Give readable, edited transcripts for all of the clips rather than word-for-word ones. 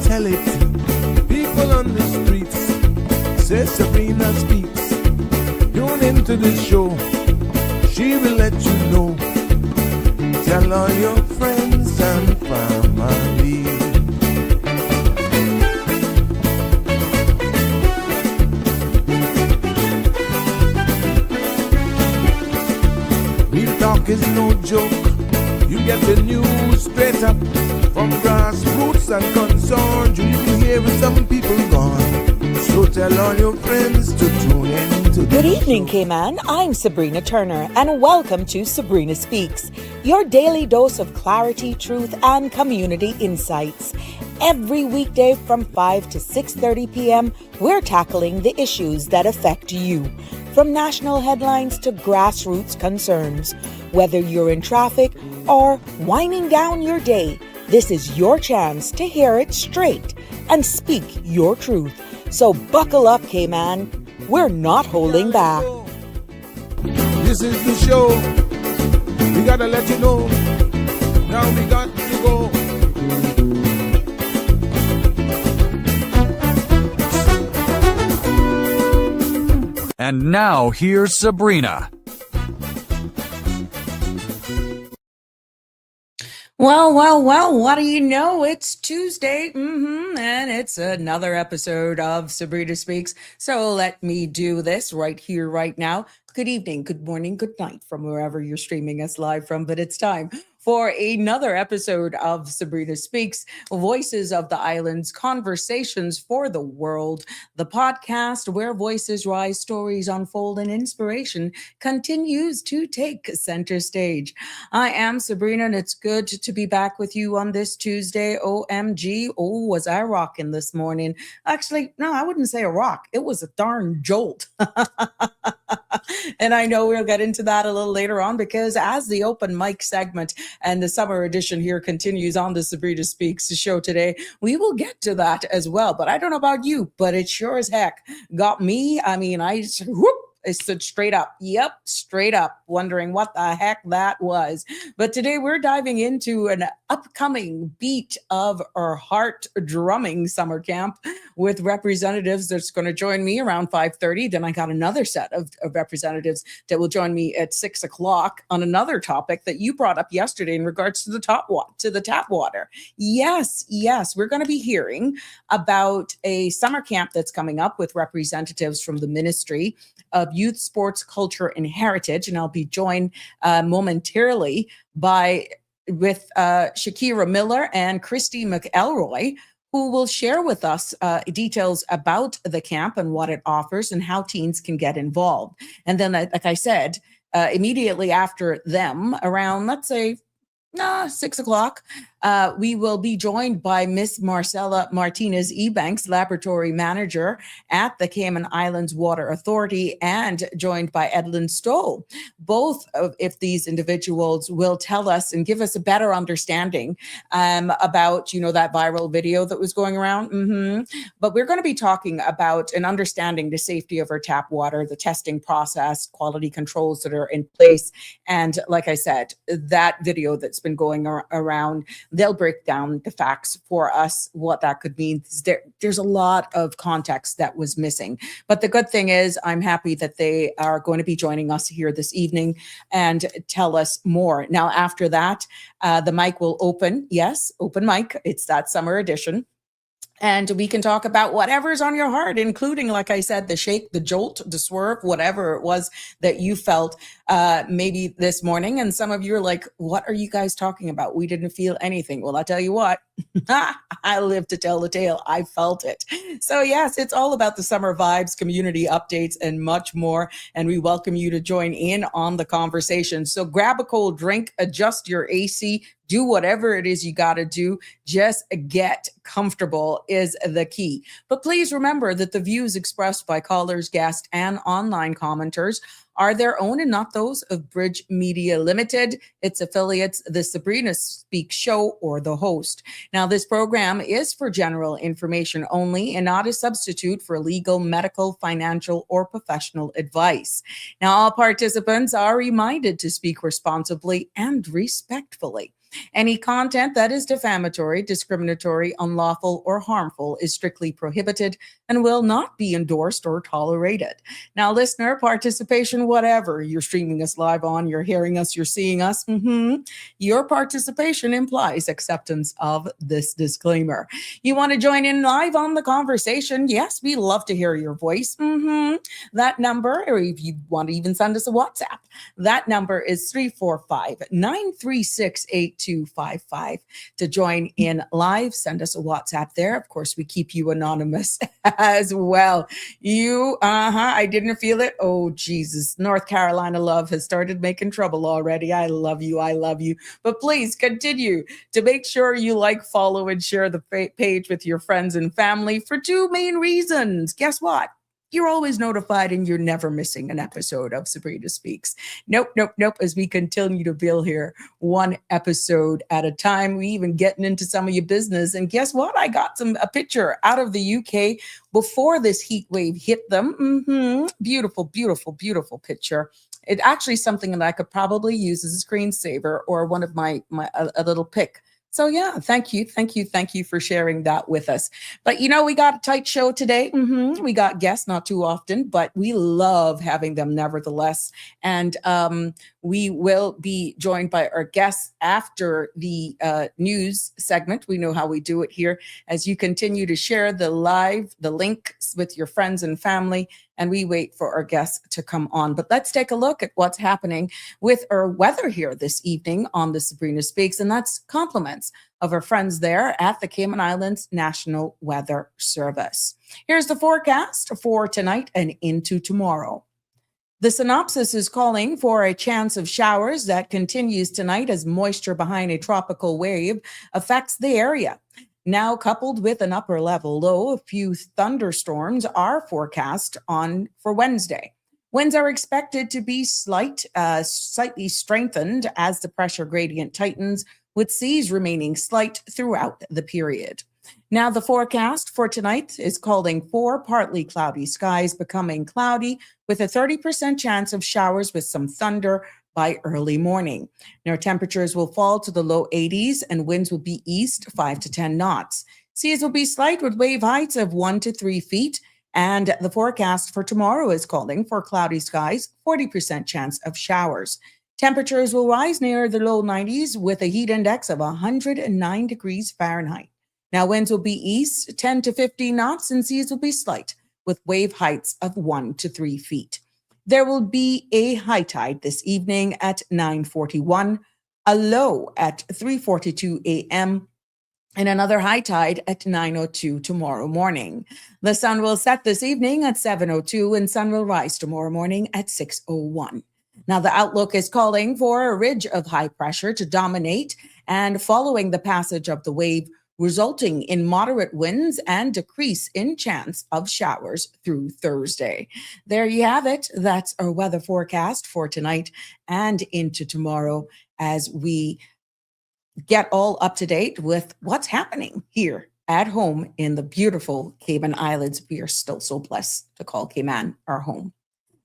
tell it. People on the streets say Sabrina speaks. Tune into the show, she will let you know. Tell all your friends and family. Real talk is no joke. You get the news straight up from grassroots and concerns. You need to hear with some people gone. So tell all your friends to tune in to Good evening, Cayman. I'm Sabrina Turner, and welcome to Sabrina Speaks, your daily dose of clarity, truth, and community insights. Every weekday from 5 to 6:30 p.m., we're tackling the issues that affect you, from national headlines to grassroots concerns. Whether you're in traffic or winding down your day, this is your chance to hear it straight and speak your truth. So buckle up, Cayman. We're not holding back. This is the show. We gotta let you know. Now we got to go. And now here's Sabrina. Well, what do you know? It's Tuesday, and it's another episode of Sabrina Speaks. So let me do this right here, right now. Good evening, good morning, good night from wherever you're streaming us live from, but it's time for another episode of Sabrina Speaks, Voices of the Islands, Conversations for the World, the podcast where voices rise, stories unfold, and inspiration continues to take center stage. I am Sabrina, and it's good to be back with you on this Tuesday. OMG, oh, was I rocking this morning? Actually, no, I wouldn't say a rock. It was a darn jolt. And I know we'll get into that a little later on, because as the open mic segment and the summer edition here continues on the Sabrina Speaks show today, we will get to that as well. But I don't know about you, but it sure as heck got me. I mean, I stood straight up. Yep, straight up, wondering what the heck that was. But today we're diving into an upcoming beat of our heart drumming summer camp with representatives that's going to join me around 5:30. Then I got another set of representatives that will join me at 6 o'clock on another topic that you brought up yesterday in regards to the tap water. Yes, we're going to be hearing about a summer camp that's coming up with representatives from the Ministry of Youth, Sports, Culture, and Heritage. And I'll be joined momentarily with Shakira Miller and Kristy McElroy, who will share with us details about the camp and what it offers and how teens can get involved. And then, like I said, immediately after them, around, let's say, 6 o'clock, we will be joined by Miss Marcella Martinez-Ebanks, Laboratory Manager at the Cayman Islands Water Authority, and joined by Edlin Stoll. Both of these individuals will tell us and give us a better understanding about, that viral video that was going around. But we're going to be talking about and understanding the safety of our tap water, the testing process, quality controls that are in place. And like I said, that video that's been going around, they'll break down the facts for us, what that could mean. There's a lot of context that was missing. But the good thing is I'm happy that they are going to be joining us here this evening and tell us more. Now, after that, the mic will open. Yes, open mic. It's that summer edition. And we can talk about whatever's on your heart, including, like I said, the shake, the jolt, the swerve, whatever it was that you felt maybe this morning. And some of you are like, what are you guys talking about? We didn't feel anything. Well, I'll tell you what, I live to tell the tale. I felt it. So yes, it's all about the summer vibes, community updates, and much more. And we welcome you to join in on the conversation. So grab a cold drink, adjust your AC, do whatever it is you got to do. Just get comfortable is the key. But please remember that the views expressed by callers, guests, and online commenters are their own and not those of Bridge Media Limited, its affiliates, the Sabrina Speaks Show, or the host. Now, this program is for general information only and not a substitute for legal, medical, financial, or professional advice. Now, all participants are reminded to speak responsibly and respectfully. Any content that is defamatory, discriminatory, unlawful, or harmful is strictly prohibited and will not be endorsed or tolerated. Now, listener participation, whatever you're streaming us live on, you're hearing us, you're seeing us, your participation implies acceptance of this disclaimer. You want to join in live on the conversation? Yes, we love to hear your voice. That number, or if you want to even send us a WhatsApp, that number is 345-936-8255. To join in live, send us a WhatsApp there. Of course, we keep you anonymous as well. I didn't feel it. Oh, Jesus. North Carolina love has started making trouble already. I love you. I love you. But please continue to make sure you like, follow, and share the page with your friends and family for two main reasons. Guess what? You're always notified and you're never missing an episode of Sabrina Speaks. Nope. As we continue to build here, one episode at a time, we even getting into some of your business. And guess what? I got a picture out of the UK before this heat wave hit them. Beautiful, beautiful, beautiful picture. It actually something that I could probably use as a screensaver or one of my a little pic. So yeah, thank you for sharing that with us. But we got a tight show today. We got guests, not too often, but we love having them nevertheless. And we will be joined by our guests after the news segment. We know how we do it here. As you continue to share the links with your friends and family, and we wait for our guests to come on. But let's take a look at what's happening with our weather here this evening on the Sabrina Speaks, and that's compliments of our friends there at the Cayman Islands National Weather Service. Here's the forecast for tonight and into tomorrow. The synopsis is calling for a chance of showers that continues tonight as moisture behind a tropical wave affects the area. Now, coupled with an upper level low, a few thunderstorms are forecast for Wednesday. Winds are expected to be slightly strengthened as the pressure gradient tightens, with seas remaining slight throughout the period. Now, the forecast for tonight is calling for partly cloudy skies becoming cloudy with a 30% chance of showers with some thunder by early morning. Now, temperatures will fall to the low 80s and winds will be east 5 to 10 knots. Seas will be slight with wave heights of 1 to 3 feet. And the forecast for tomorrow is calling for cloudy skies, 40% chance of showers. Temperatures will rise near the low 90s with a heat index of 109 degrees Fahrenheit. Now, winds will be east 10 to 15 knots and seas will be slight with wave heights of 1 to 3 feet. There will be a high tide this evening at 9:41, a low at 3:42 a.m., and another high tide at 9:02 tomorrow morning. The sun will set this evening at 7:02 and sun will rise tomorrow morning at 6:01. Now, the outlook is calling for a ridge of high pressure to dominate and following the passage of the wave, resulting in moderate winds and decrease in chance of showers through Thursday. There you have it. That's our weather forecast for tonight and into tomorrow as we get all up to date with what's happening here at home in the beautiful Cayman Islands. We are still so blessed to call Cayman our home.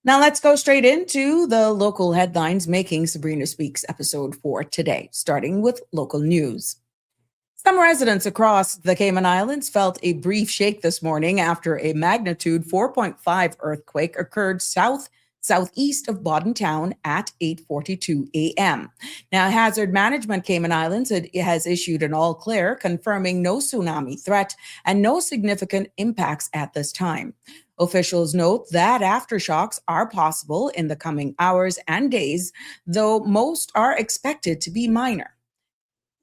Now let's go straight into the local headlines making Sabrina Speaks episode for today, starting with local news. Some residents across the Cayman Islands felt a brief shake this morning after a magnitude 4.5 earthquake occurred southeast of Bodden Town at 8:42 a.m. Now, Hazard Management Cayman Islands has issued an all clear, confirming no tsunami threat and no significant impacts at this time. Officials note that aftershocks are possible in the coming hours and days, though most are expected to be minor.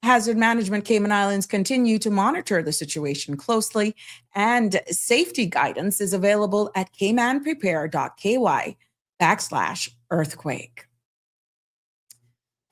Hazard Management Cayman Islands continue to monitor the situation closely, and safety guidance is available at caymanprepare.ky/earthquake.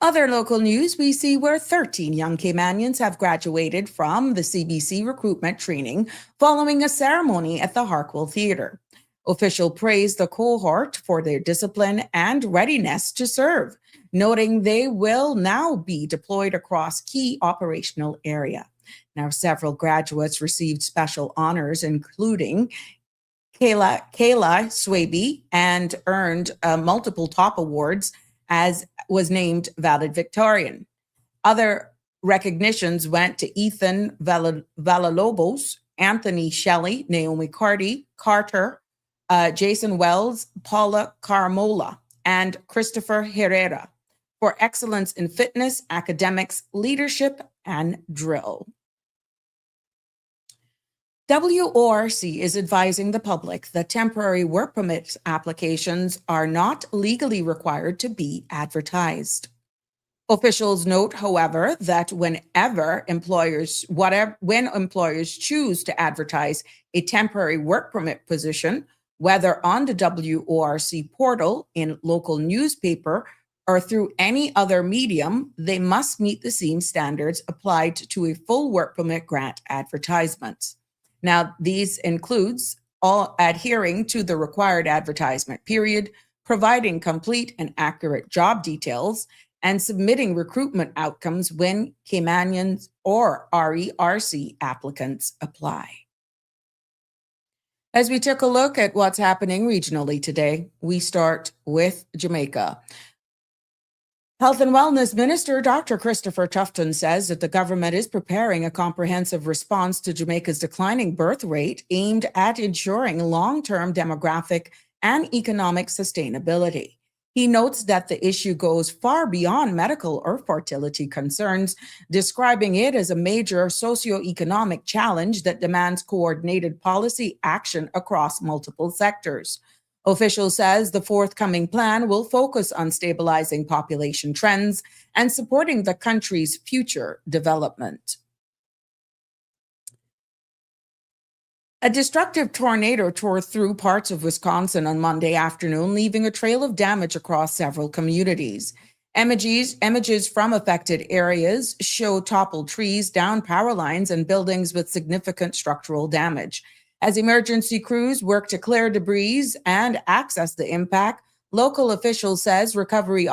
Other local news we see where 13 young Caymanians have graduated from the CBC recruitment training following a ceremony at the Harkwell Theatre. Official praised the cohort for their discipline and readiness to serve, noting they will now be deployed across key operational area. Now, several graduates received special honors, including Kayla Swaby, and earned multiple top awards, as was named valedictorian. Other recognitions went to Ethan Villalobos, Anthony Shelley, Naomi Carter, Jason Wells, Paula Caramola, and Christopher Herrera for excellence in fitness, academics, leadership, and drill. WORC is advising the public that temporary work permit applications are not legally required to be advertised. Officials note, however, that when employers choose to advertise a temporary work permit position, whether on the WORC portal, in local newspaper, or through any other medium, they must meet the same standards applied to a full work permit grant advertisement. Now, these includes all adhering to the required advertisement period, providing complete and accurate job details, and submitting recruitment outcomes when Caymanians or RERC applicants apply. As we took a look at what's happening regionally today, we start with Jamaica. Health and Wellness Minister Dr. Christopher Tufton says that the government is preparing a comprehensive response to Jamaica's declining birth rate aimed at ensuring long-term demographic and economic sustainability. He notes that the issue goes far beyond medical or fertility concerns, describing it as a major socioeconomic challenge that demands coordinated policy action across multiple sectors. Official says the forthcoming plan will focus on stabilizing population trends and supporting the country's future development. A destructive tornado tore through parts of Wisconsin on Monday afternoon, leaving a trail of damage across several communities. Images from affected areas show toppled trees, downed power lines, and buildings with significant structural damage. As emergency crews work to clear debris and access the impact, local officials says recovery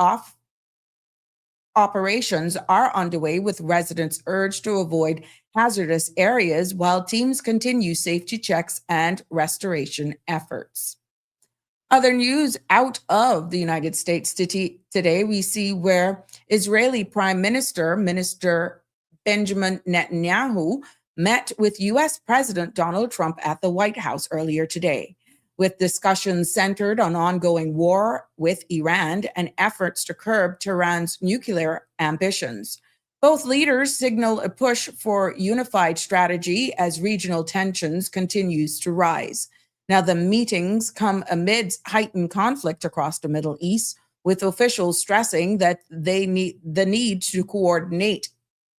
operations are underway, with residents urged to avoid hazardous areas while teams continue safety checks and restoration efforts. Other news out of the United States today, we see where Israeli Prime Minister Benjamin Netanyahu met with U.S. President Donald Trump at the White House earlier today, with discussions centered on ongoing war with Iran and efforts to curb Tehran's nuclear ambitions. Both leaders signal a push for unified strategy as regional tensions continues to rise. Now, the meetings come amidst heightened conflict across the Middle East, with officials stressing that they need to coordinate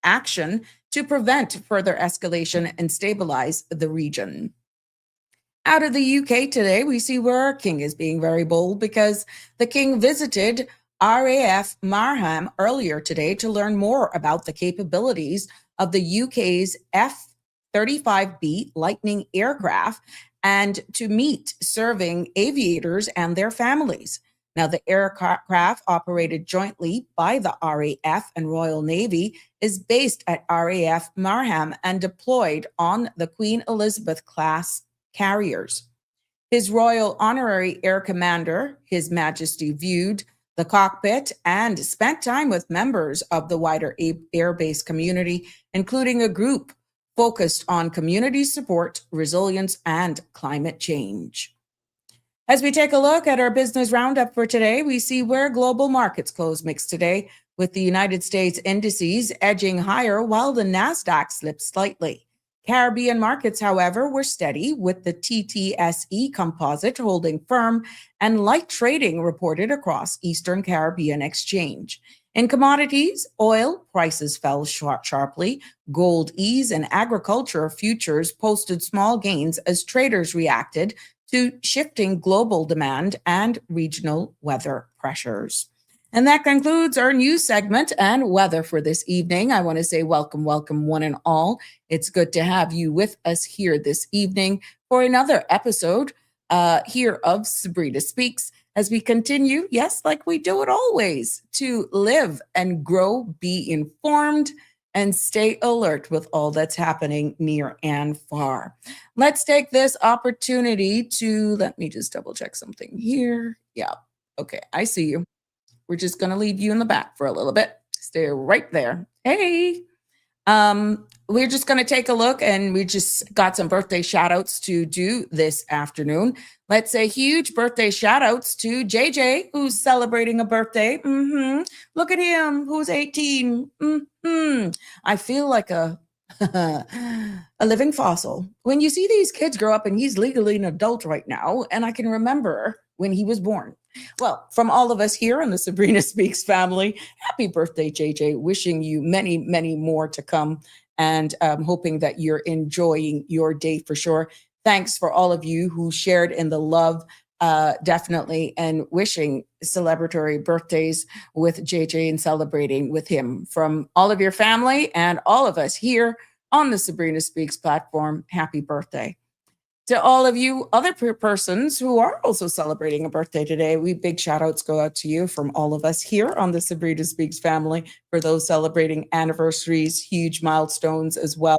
action to prevent further escalation and stabilize the region. Out of the UK today, we see where our king is being very bold, because the king visited RAF Marham earlier today to learn more about the capabilities of the UK's F-35B Lightning aircraft and to meet serving aviators and their families. Now, the aircraft, operated jointly by the RAF and Royal Navy, is based at RAF Marham and deployed on the Queen Elizabeth class carriers. His Royal Honorary Air Commander, His Majesty, viewed the cockpit and spent time with members of the wider airbase community, including a group focused on community support, resilience, and climate change. As we take a look at our business roundup for today, we see where global markets close mixed today, with the United States indices edging higher while the NASDAQ slipped slightly. Caribbean markets, however, were steady, with the TTSE composite holding firm and light trading reported across Eastern Caribbean exchange. In commodities, oil prices fell sharply. Gold ease and agriculture futures posted small gains as traders reacted to shifting global demand and regional weather pressures. And that concludes our news segment and weather for this evening. I want to say welcome one and all. It's good to have you with us here this evening for another episode here of Sabrina Speaks, as we continue, yes, like we do it always, to live and grow, be informed, and stay alert with all that's happening near and far. Let's take this opportunity to, let me just double check something here. Yeah, okay, I see you. We're just going to leave you in the back for a little bit. Stay right there. Hey, We're just going to take a look, and we just got some birthday shout outs to do this afternoon. Let's say huge birthday shout outs to JJ, who's celebrating a birthday. Look at him, who's 18. I feel like a a living fossil. When you see these kids grow up, and he's legally an adult right now, and I can remember when he was born. Well, from all of us here in the Sabrina Speaks family, happy birthday, JJ. Wishing you many, many more to come, and hoping that you're enjoying your day for sure. Thanks for all of you who shared in the love, definitely, and wishing celebratory birthdays with JJ and celebrating with him. From all of your family and all of us here on the Sabrina Speaks platform, happy birthday. To all of you other persons who are also celebrating a birthday today, we big shout outs go out to you from all of us here on the Sabrina Speaks family. For those celebrating anniversaries, huge milestones as well,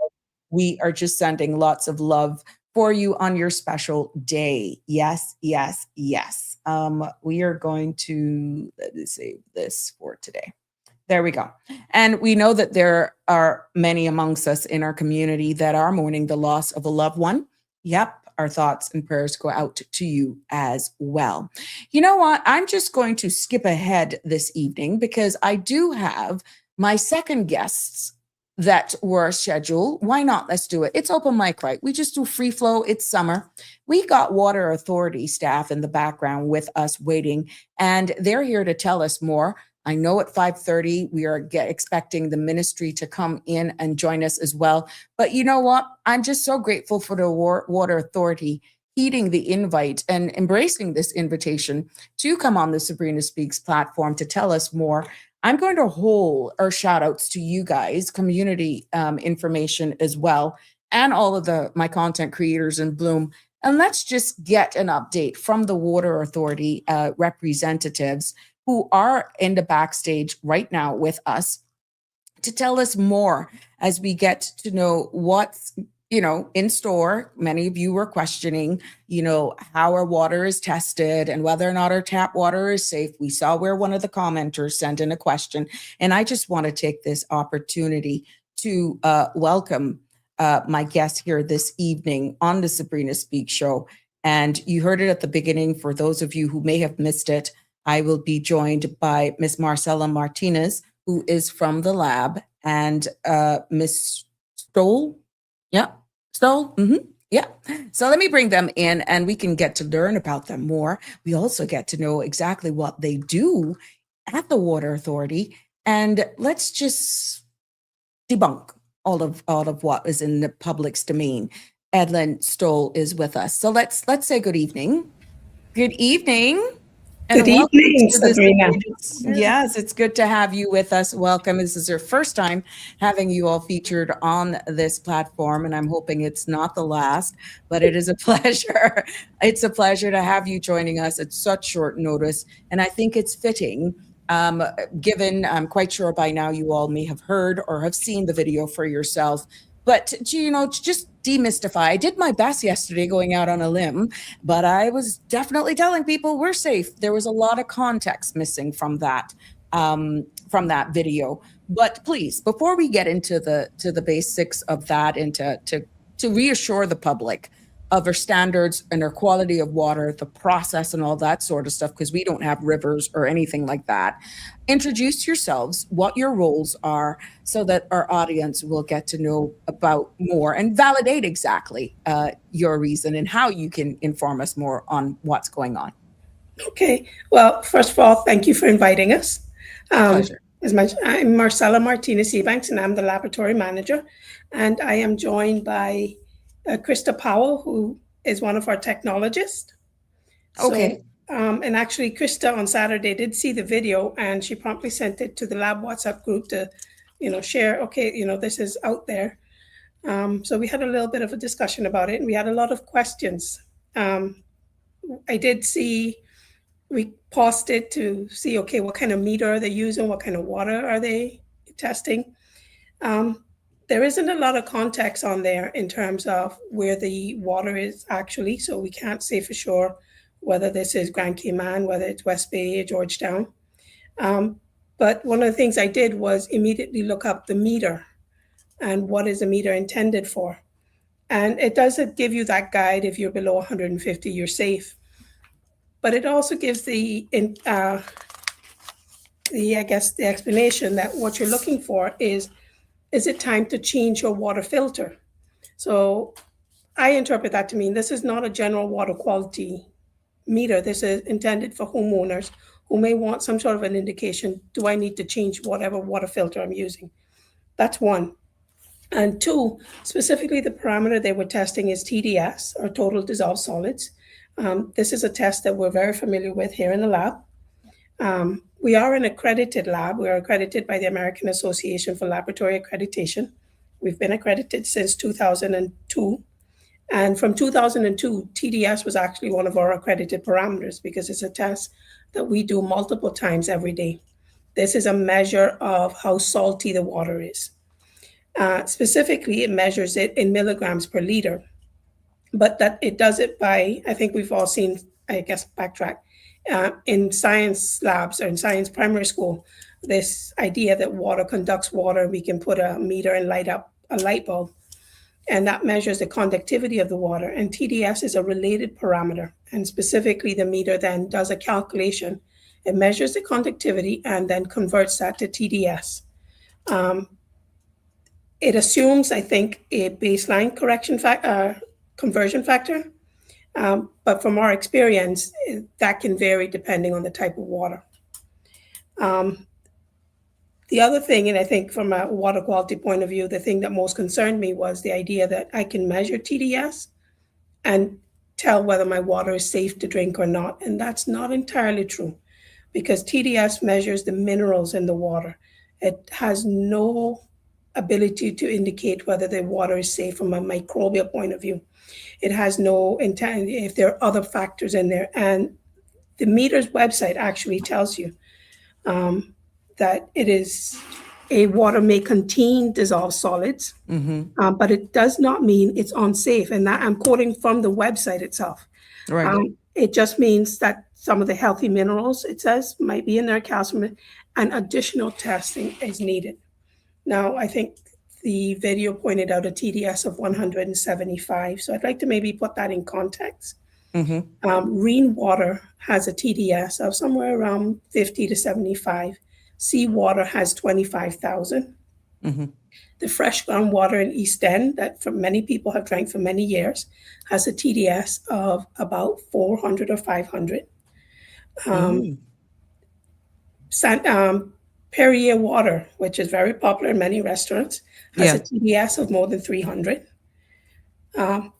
we are just sending lots of love for you on your special day. Yes, yes, yes. We are going to, let me save this for today. There we go. And we know that there are many amongst us in our community that are mourning the loss of a loved one. Yep, our thoughts and prayers go out to you as well. You know what? I'm just going to skip ahead this evening because I do have my second guests that were scheduled. Why not? Let's do it. It's open mic, right? We just do free flow. It's summer. We got Water Authority staff in the background with us waiting, and they're here to tell us more. I know at 5:30 we are expecting the ministry to come in and join us as well. But you know what? I'm just so grateful for the Water Authority heeding the invite and embracing this invitation to come on the Sabrina Speaks platform to tell us more. I'm going to hold our shout outs to you guys, community information as well, and all of my content creators in Bloom. And let's just get an update from the Water Authority representatives who are in the backstage right now with us to tell us more as we get to know what's, in store. Many of you were questioning, how our water is tested and whether or not our tap water is safe. We saw where one of the commenters sent in a question, and I just want to take this opportunity to welcome my guest here this evening on the Sabrina Speak show. And you heard it at the beginning. For those of you who may have missed it, I will be joined by Miss Marcela Martinez, who is from the lab, and Miss Stoll. Yeah, Stoll. Yeah. So let me bring them in, and we can get to learn about them more. We also get to know exactly what they do at the Water Authority, and let's just debunk all of what is in the public's domain. Edlin Stoll is with us, so let's say good evening. Good evening. Good evening, Sabrina. Yes, it's good to have you with us. Welcome. This is your first time having you all featured on this platform, and I'm hoping it's not the last, but it is a pleasure. It's a pleasure to have you joining us at such short notice, and I think it's fitting, given I'm quite sure by now you all may have heard or have seen the video for yourself. But to just demystify, I did my best yesterday going out on a limb, but I was definitely telling people we're safe. There was a lot of context missing from that video. But please, before we get into the basics of that, and to reassure the public of our standards and our quality of water, the process and all that sort of stuff, because we don't have rivers or anything like that. Introduce yourselves, what your roles are, so that our audience will get to know about more and validate exactly your reason and how you can inform us more on what's going on. Okay. Well, first of all, thank you for inviting us. Pleasure. As mentioned, I'm Marcela Martinez Ebanks, and I'm the laboratory manager. And I am joined by Krista Powell, who is one of our technologists. Okay. And actually, Krista on Saturday did see the video, and she promptly sent it to the lab WhatsApp group to, share. Okay, this is out there. So we had a little bit of a discussion about it, and we had a lot of questions. I did see, we paused it to see, okay, what kind of meter are they using? What kind of water are they testing? There isn't a lot of context on there in terms of where the water is actually, so we can't say for sure whether this is Grand Cayman, whether it's West Bay, Georgetown. But one of the things I did was immediately look up the meter and what is a meter intended for. And it doesn't give you that guide if you're below 150, you're safe. But it also gives the explanation that what you're looking for is it time to change your water filter? So I interpret that to mean this is not a general water quality meter. This is intended for homeowners who may want some sort of an indication, do I need to change whatever water filter I'm using? That's one. And two, specifically the parameter they were testing is TDS, or total dissolved solids. This is a test that we're very familiar with here in the lab. We are an accredited lab. We are accredited by the American Association for Laboratory Accreditation. We've been accredited since 2002. And from 2002, TDS was actually one of our accredited parameters because it's a test that we do multiple times every day. This is a measure of how salty the water is. Specifically, it measures it in milligrams per liter, but that it does it by, I think we've all seen, backtrack, in science labs or in science primary school, this idea that water conducts water, we can put a meter and light up a light bulb, and that measures the conductivity of the water. And TDS is a related parameter, and specifically the meter then does a calculation. It measures the conductivity and then converts that to TDS. It assumes, I think, a baseline conversion factor, but from our experience, that can vary depending on the type of water. The other thing, and I think from a water quality point of view, the thing that most concerned me was the idea that I can measure TDS and tell whether my water is safe to drink or not. And that's not entirely true, because TDS measures the minerals in the water. It has no ability to indicate whether the water is safe from a microbial point of view. It has no intent if there are other factors in there. And the meter's website actually tells you that it is a water may contain dissolved solids, but it does not mean it's unsafe. And that I'm quoting from the website itself. Right. It just means that some of the healthy minerals, it says, might be in there, calcium, and additional testing is needed. Now, I think the video pointed out a TDS of 175. So I'd like to maybe put that in context. Rainwater has a TDS of somewhere around 50 to 75. Seawater has 25,000. The fresh groundwater in East End that many people have drank for many years has a TDS of about 400 or 500. Perrier water, which is very popular in many restaurants, has a TDS of more than 300. And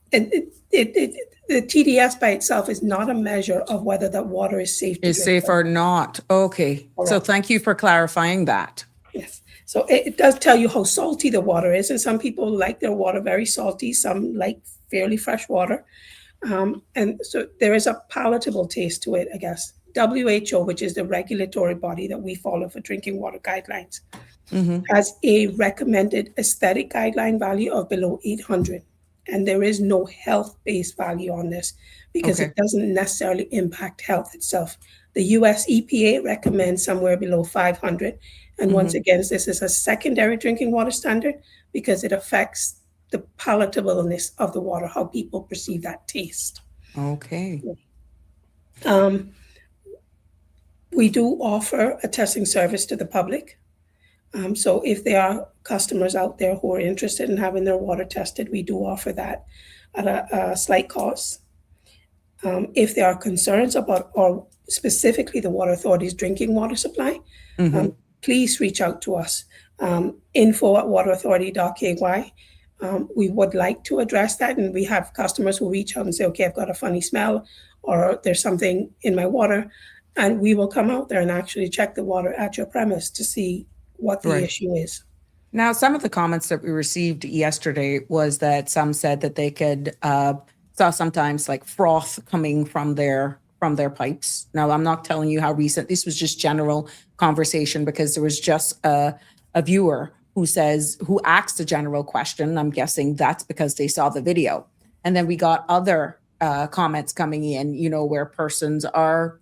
the TDS by itself is not a measure of whether that water is safe to drink. Is safe or not. Okay. Correct. So thank you for clarifying that. Yes. So it does tell you how salty the water is. And some people like their water very salty. Some like fairly fresh water. And so there is a palatable taste to it, I guess. WHO, which is the regulatory body that we follow for drinking water guidelines, has a recommended aesthetic guideline value of below 800. And there is no health-based value on this because it doesn't necessarily impact health itself. The US EPA recommends somewhere below 500. And once again, this is a secondary drinking water standard because it affects the palatableness of the water, how people perceive that taste. Okay. We do offer a testing service to the public. So if there are customers out there who are interested in having their water tested, we do offer that at a slight cost. If there are concerns about, or specifically the Water Authority's drinking water supply, please reach out to us, info@waterauthority.ky. We would like to address that, and we have customers who reach out and say, okay, I've got a funny smell, or there's something in my water, and we will come out there and actually check the water at your premise to see what the issue is. Now, some of the comments that we received yesterday was that some said that they could saw sometimes like froth coming from their pipes. Now, I'm not telling you how recent. This was just general conversation because there was just a viewer who asked a general question. I'm guessing that's because they saw the video. And then we got other comments coming in, where persons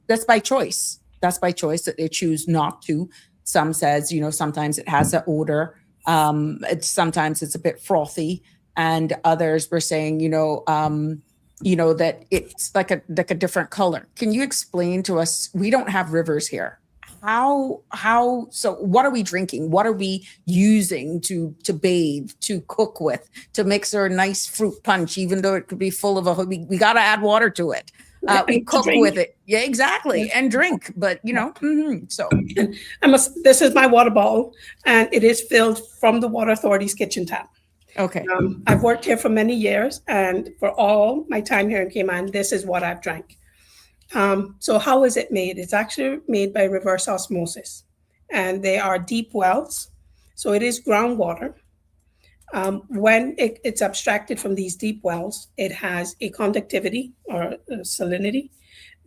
that's by choice. That's by choice that they choose not to. Some says, sometimes it has an odor Sometimes it's a bit frothy, and others were saying, that it's like a different color. Can you explain to us? We don't have rivers here. So what are we drinking? What are we using to bathe, to cook with, to mix our nice fruit punch, even though it could be full of we got to add water to it. We cook with it. Yeah, exactly. And drink. But, so. And this is my water bottle, and it is filled from the Water Authority's kitchen tap. Okay. I've worked here for many years, and for all my time here in Cayman, this is what I've drank. So how is it made? It's actually made by reverse osmosis, and they are deep wells. So it is groundwater. When it's abstracted from these deep wells, it has a conductivity or a salinity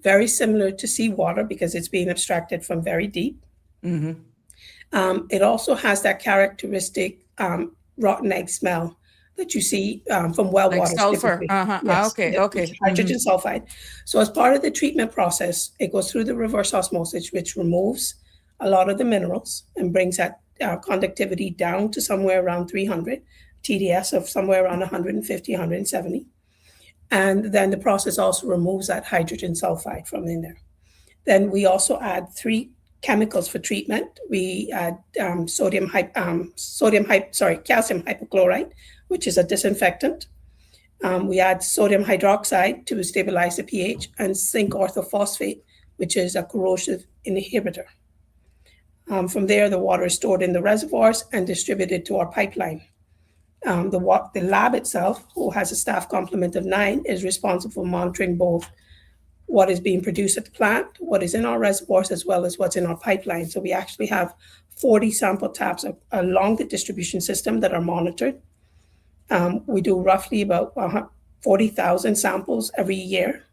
very similar to seawater because it's being abstracted from very deep. Mm-hmm. It also has that characteristic rotten egg smell that you see from well like water. Sulfur. Yes, Okay. Hydrogen sulfide. So as part of the treatment process, it goes through the reverse osmosis, which removes a lot of the minerals and brings that conductivity down to somewhere around 300, TDS of somewhere around 150, 170. And then the process also removes that hydrogen sulfide from in there. Then we also add 3 chemicals for treatment. We add calcium hypochlorite, which is a disinfectant. We add sodium hydroxide to stabilize the pH, and zinc orthophosphate, which is a corrosive inhibitor. From there, the water is stored in the reservoirs and distributed to our pipeline. The lab itself, who has a staff complement of 9, is responsible for monitoring both what is being produced at the plant, what is in our reservoirs, as well as what's in our pipeline. So we actually have 40 sample taps along the distribution system that are monitored. We do roughly about 40,000 samples every year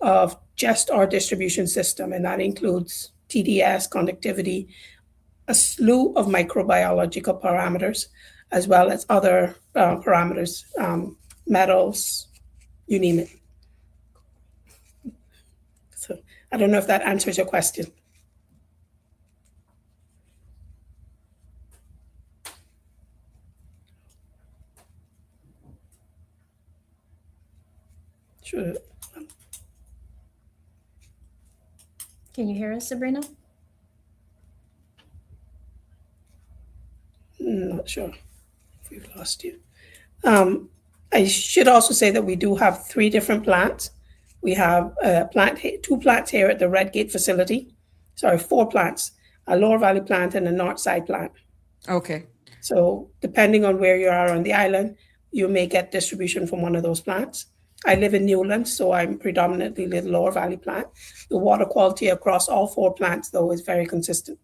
of just our distribution system, and that includes TDS, conductivity, a slew of microbiological parameters, as well as other parameters, metals, you name it. So I don't know if that answers your question. Sure. Can you hear us, Sabrina? Not sure if we've lost you. I should also say that we do have 3 different plants. We have 2 plants here at the Redgate facility. 4 plants, a Lower Valley plant and a Northside plant. Okay. So depending on where you are on the island, you may get distribution from one of those plants. I live in Newlands, so I'm predominantly the Lower Valley plant. The water quality across all 4 plants, though, is very consistent.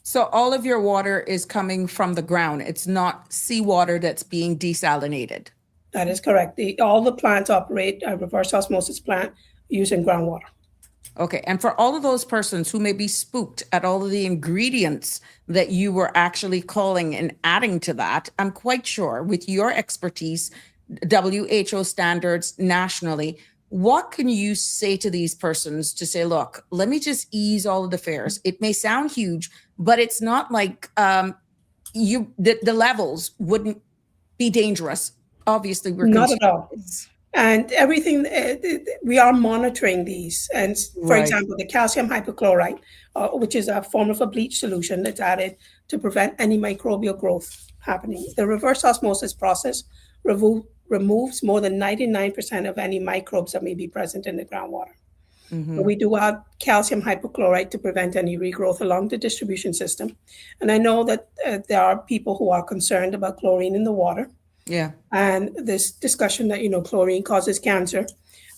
So all of your water is coming from the ground. It's not seawater that's being desalinated. That is correct. All the plants operate a reverse osmosis plant using groundwater. Okay. And for all of those persons who may be spooked at all of the ingredients that you were actually calling and adding to that, I'm quite sure with your expertise, WHO standards nationally, what can you say to these persons to say, look, let me just ease all of the fares. It may sound huge, but it's not like the levels wouldn't be dangerous. Obviously, we're not at all. And everything, we are monitoring these. And for example, the calcium hypochlorite, which is a form of a bleach solution that's added to prevent any microbial growth happening. The reverse osmosis process removes more than 99% of any microbes that may be present in the groundwater. Mm-hmm. We do have calcium hypochlorite to prevent any regrowth along the distribution system. And I know that there are people who are concerned about chlorine in the water. Yeah. And this discussion that, chlorine causes cancer.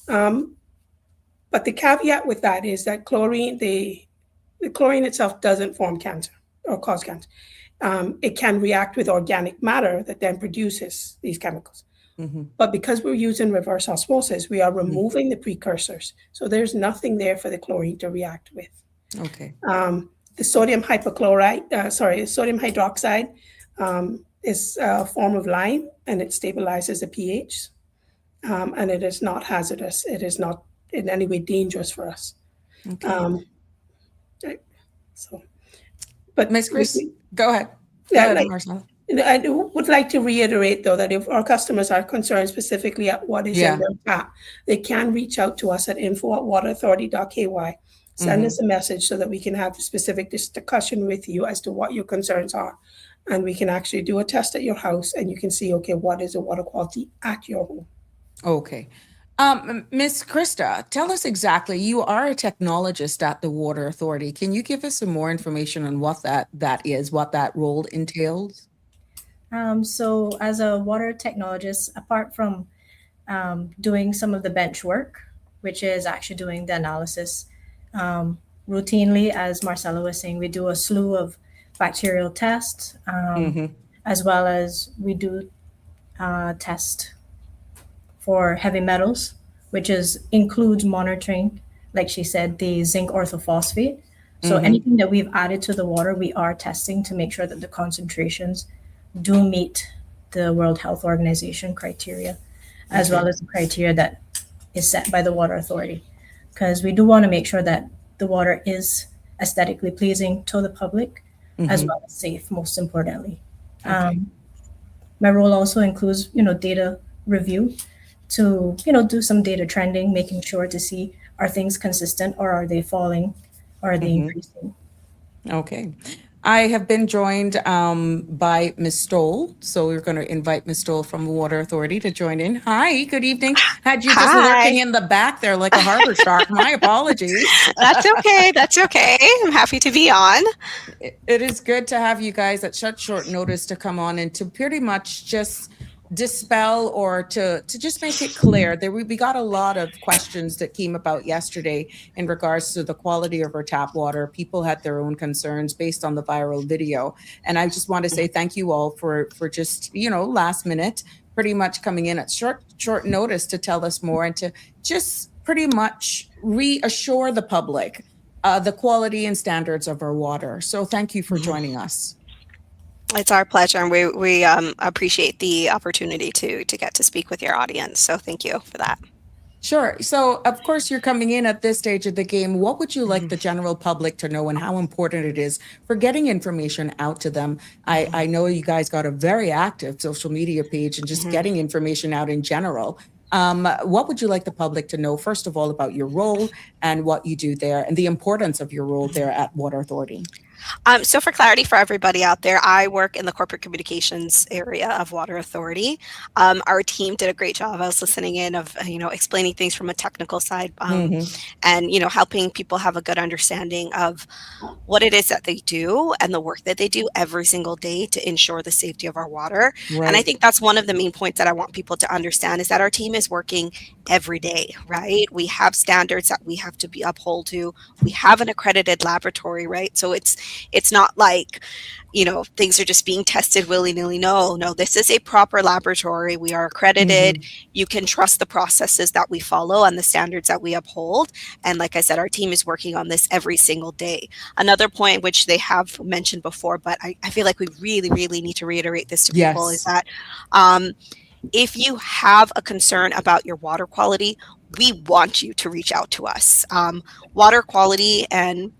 But the caveat with that is that chlorine, the chlorine itself doesn't form cancer or cause cancer. It can react with organic matter that then produces these chemicals. Mm-hmm. But because we're using reverse osmosis, we are removing the precursors. So there's nothing there for the chlorine to react with. Okay. The sodium sodium hydroxide is a form of lime, and it stabilizes the pH. And it is not hazardous. It is not in any way dangerous for us. Okay. But Ms. Kristy, go ahead. Yeah, Good, like, Marcel. I would like to reiterate, though, that if our customers are concerned specifically at what is in Yeah. their tap, they can reach out to us at info@waterauthority.ky. Send Mm-hmm. us a message so that we can have a specific discussion with you as to what your concerns are. And we can actually do a test at your house and you can see, okay, what is the water quality at your home? Okay. Miss Krista, tell us exactly. You are a technologist at the Water Authority. Can you give us some more information on what that is, what that role entails? So as a water technologist, apart from doing some of the bench work, which is actually doing the analysis, routinely, as Marcella was saying, we do a slew of bacterial tests, Mm-hmm. as well as we do test for heavy metals, which is includes monitoring, like she said, the zinc orthophosphate. So Mm-hmm. anything that we've added to the water, we are testing to make sure that the concentrations do meet the World Health Organization criteria, as Okay. well as the criteria that is set by the Water Authority. Because we do want to make sure that the water is aesthetically pleasing to the public, as Mm-hmm. well as safe, most importantly. Okay. My role also includes, data review to, do some data trending, making sure to see are things consistent or are they falling or are they Mm-hmm. increasing. Okay. I have been joined by Ms. Stoll. So we're going to invite Ms. Stoll from the Water Authority to join in. Hi, good evening. Had you just lurking Hi. in the back there like a harbor shark. My apologies. That's okay. That's okay. I'm happy to be on. It is good to have you guys at such short notice to come on and to pretty much just dispel or to just make it clear that we got a lot of questions that came about yesterday in regards to the quality of our tap water. People had their own concerns based on the viral video, and I just want to say thank you all for just last minute pretty much coming in at short notice to tell us more and to just pretty much reassure the public the quality and standards of our water. So thank you for joining us. It's our pleasure, and we appreciate the opportunity to get to speak with your audience. So thank you for that. Sure. So, of course, you're coming in at this stage of the game. What would you like the general public to know and how important it is for getting information out to them? I know you guys got a very active social media page and just getting information out in general. What would you like the public to know, first of all, about your role and what you do there and the importance of your role there at Water Authority? So for clarity for everybody out there, I work in the corporate communications area of Water Authority. Our team did a great job. I was listening in of, explaining things from a technical side, and, helping people have a good understanding of what it is that they do and the work that they do every single day to ensure the safety of our water. Right. And I think that's one of the main points that I want people to understand is that our team is working every day, right? We have standards that we have to be uphold to. We have an accredited laboratory, right? So it's not like, things are just being tested willy-nilly. No, this is a proper laboratory. We are accredited. You can trust the processes that we follow and the standards that we uphold. And like I said, our team is working on this every single day. Another point, which they have mentioned before, but I feel like we really, really need to reiterate this to people, is that if you have a concern about your water quality, we want you to reach out to us. Water quality and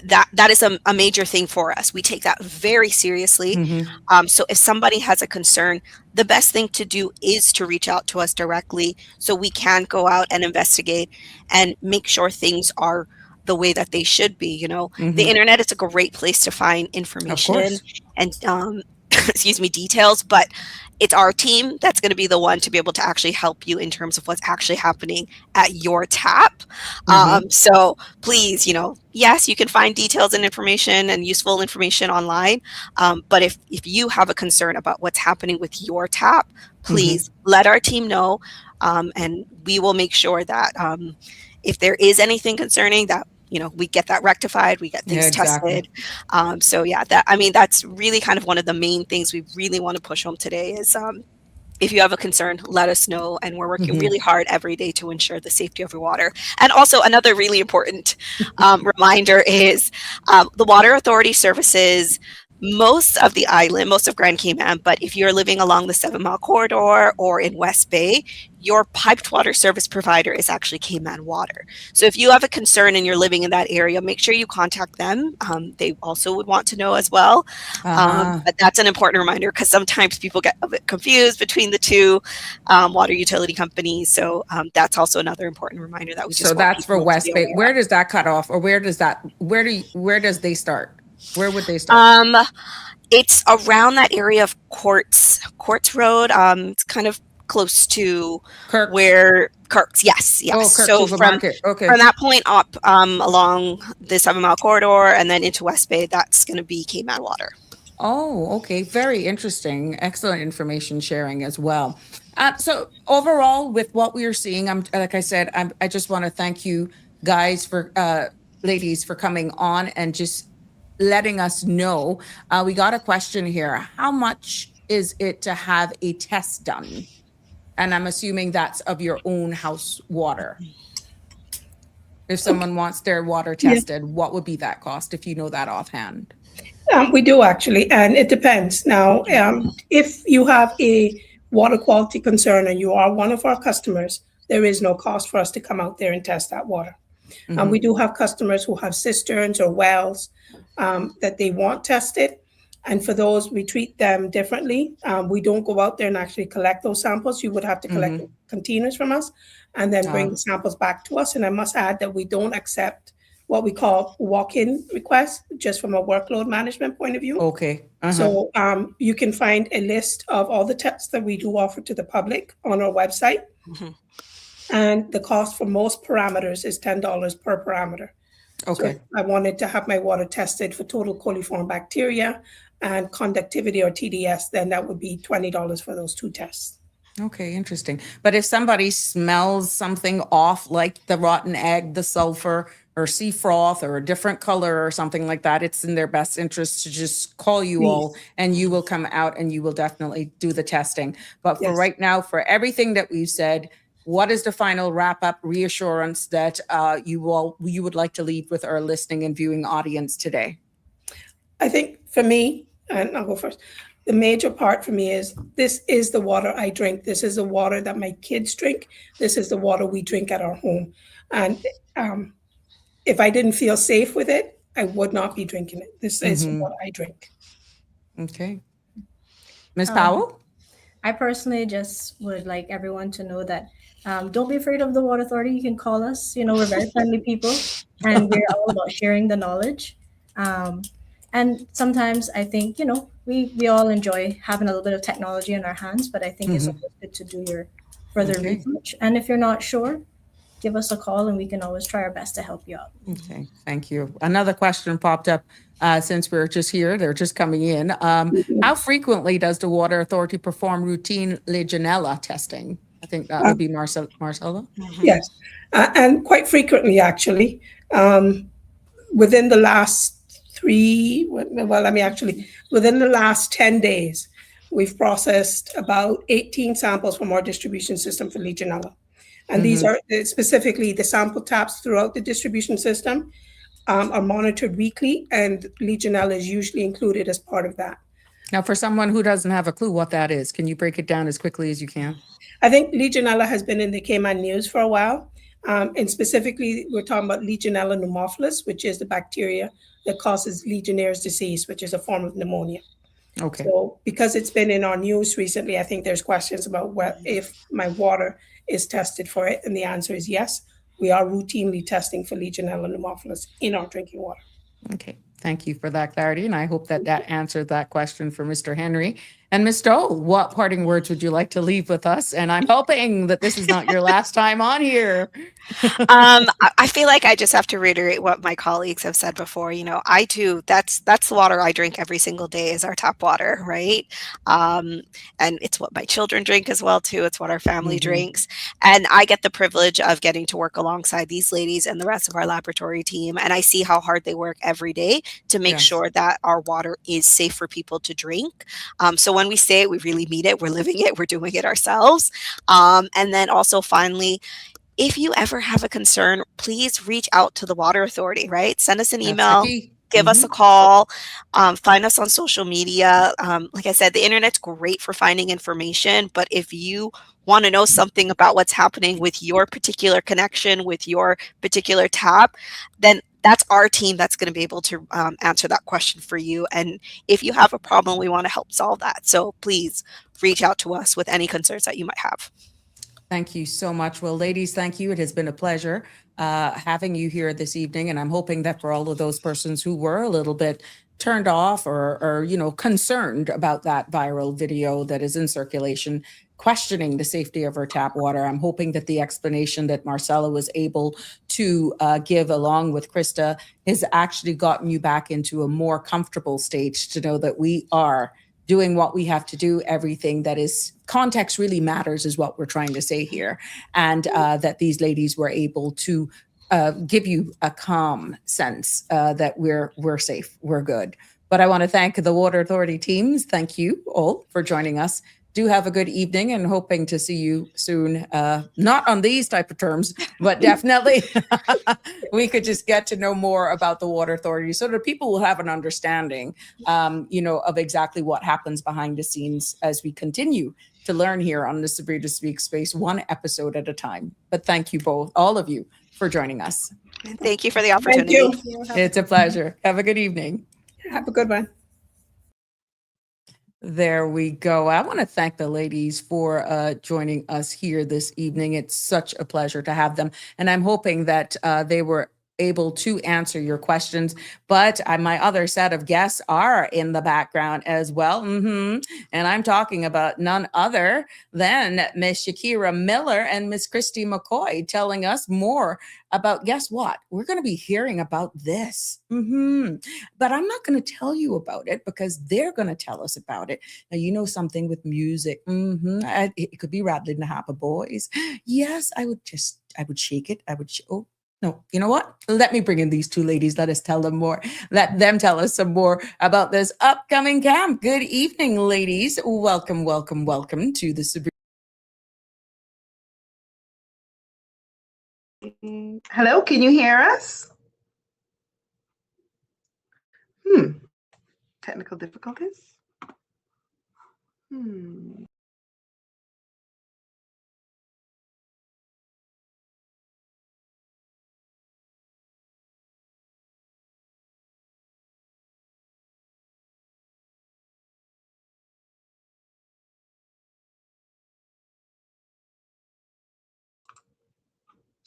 that is a major thing for us. We take that very seriously. So if somebody has a concern, the best thing to do is to reach out to us directly so we can go out and investigate and make sure things are the way that they should be. The internet is a great place to find information and details, but it's our team that's going to be the one to be able to actually help you in terms of what's actually happening at your tap. So please, yes, you can find details and information and useful information online. But if you have a concern about what's happening with your tap, please let our team know. And we will make sure that if there is anything concerning that, we get that rectified, we get things tested. That's really kind of one of the main things we really want to push home today is if you have a concern, let us know. And we're working really hard every day to ensure the safety of your water. And also another really important reminder is the Water Authority services most of the island, most of Grand Cayman, but if you're living along the 7 Mile Corridor or in West Bay, your piped water service provider is actually Cayman Water. So if you have a concern and you're living in that area, make sure you contact them. They also would want to know as well. But that's an important reminder because sometimes people get a bit confused between the two water utility companies. So that's also another important reminder that we just So want that's for people to West be Bay. aware Where of. does that cut off, or where does they start? Where would they start? It's around that area of Quartz Road. It's kind of close to Kirk's. where Kirk's. Yes. Oh, Kirk So Supermarket. Okay. from that point up along the 7 Mile Corridor and then into West Bay, that's going to be Cayman Water. Oh, okay. Very interesting. Excellent information sharing as well. So overall, with what we are seeing, like I said, I just want to thank you guys ladies for coming on and just letting us know. We got a question here. How much is it to have a test done? And I'm assuming that's of your own house water. If someone wants their water tested, what would be that cost if you know that offhand? We do actually, and it depends. Now, if you have a water quality concern and you are one of our customers, there is no cost for us to come out there and test that water. We do have customers who have cisterns or wells that they want tested. And for those, we treat them differently. We don't go out there and actually collect those samples. You would have to collect containers from us and then bring the samples back to us. And I must add that we don't accept what we call walk-in requests, just from a workload management point of view. Okay. So you can find a list of all the tests that we do offer to the public on our website. And the cost for most parameters is $10 per parameter. Okay. So if I wanted to have my water tested for total coliform bacteria and conductivity or TDS, then that would be $20 for those two tests. Okay, interesting. But if somebody smells something off, like the rotten egg, the sulfur, or sea froth, or a different color or something like that, it's in their best interest to just call you all and you will come out and you will definitely do the testing. But for right now, for everything that we've said, what is the final wrap up reassurance that you would like to leave with our listening and viewing audience today? I think for me, and I'll go first, the major part for me is this is the water I drink. This is the water that my kids drink. This is the water we drink at our home. And if I didn't feel safe with it, I would not be drinking it. This is what I drink. Okay. Ms. Powell? I personally just would like everyone to know that don't be afraid of the Water Authority. You can call us. You know, we're very friendly people and we're all about sharing the knowledge. And sometimes I think, you know, we all enjoy having a little bit of technology in our hands, but I think it's always good to do your further research. And if you're not sure, give us a call and we can always try our best to help you out. Okay, thank you. Another question popped up since we're just here. They're just coming in. How frequently does the Water Authority perform routine Legionella testing? I think that would be Marcella. Yes, and quite frequently, actually. Within the last within the last 10 days, we've processed about 18 samples from our distribution system for Legionella. And these are specifically the sample taps throughout the distribution system are monitored weekly, and Legionella is usually included as part of that. Now, for someone who doesn't have a clue what that is, can you break it down as quickly as you can? I think Legionella has been in the Cayman news for a while. And specifically, we're talking about Legionella pneumophilus, which is the bacteria that causes Legionnaire's disease, which is a form of pneumonia. Okay. So because it's been in our news recently, I think there's questions about if my water is tested for it. And the answer is yes. We are routinely testing for Legionella pneumophilus in our drinking water. Okay. Thank you for that clarity. And I hope that answered that question for Mr. Henry. And Ms. Doe, what parting words would you like to leave with us? And I'm hoping that this is not your last time on here. I feel like I just have to reiterate what my colleagues have said before. You know, that's the water I drink every single day is our tap water, right? And it's what my children drink as well, too. It's what our family drinks. And I get the privilege of getting to work alongside these ladies and the rest of our laboratory team. And I see how hard they work every day to make sure that our water is safe for people to drink. So when we say it, we really mean it. We're living it. We're doing it ourselves. And then also finally, if you ever have a concern, please reach out to the Water Authority, right? Send us an email. give us a call, find us on social media. Like I said, the internet's great for finding information, but if you want to know something about what's happening with your particular connection, with your particular tap, then that's our team that's going to be able to answer that question for you. And if you have a problem, we want to help solve that. So please reach out to us with any concerns that you might have. Thank you so much. Well, ladies, thank you. It has been a pleasure having you here this evening. And I'm hoping that for all of those persons who were a little bit turned off or concerned about that viral video that is in circulation, questioning the safety of our tap water, I'm hoping that the explanation that Marcella was able to give along with Krista has actually gotten you back into a more comfortable state to know that we are doing what we have to do. Everything that is context really matters is what we're trying to say here. And that these ladies were able to give you a calm sense that we're safe, we're good. But I want to thank the Water Authority teams. Thank you all for joining us. Do have a good evening and hoping to see you soon. Not on these type of terms, but definitely we could just get to know more about the Water Authority so that people will have an understanding, of exactly what happens behind the scenes as we continue to learn here on the Sabrina Speaks Space, one episode at a time. But thank you both, all of you, for joining us. And thank you for the opportunity. Thank you. It's a pleasure. Have a good evening. Have a good one. There we go. I want to thank the ladies for joining us here this evening. It's such a pleasure to have them. And I'm hoping that they were able to answer your questions. But my other set of guests are in the background as well. And I'm talking about none other than Miss Shakira Miller and Miss Kristy McCoy telling us more about, guess what? We're going to be hearing about this. But I'm not going to tell you about it because they're going to tell us about it. Now, you know something with music. It could be rattling the Harper Boys. Yes, I would shake it. No, you know what? Let me bring in these two ladies. Let us tell them more. Let them tell us some more about this upcoming camp. Good evening, ladies. Welcome, welcome, welcome to the Sabrina. Hello, can you hear us? Technical difficulties?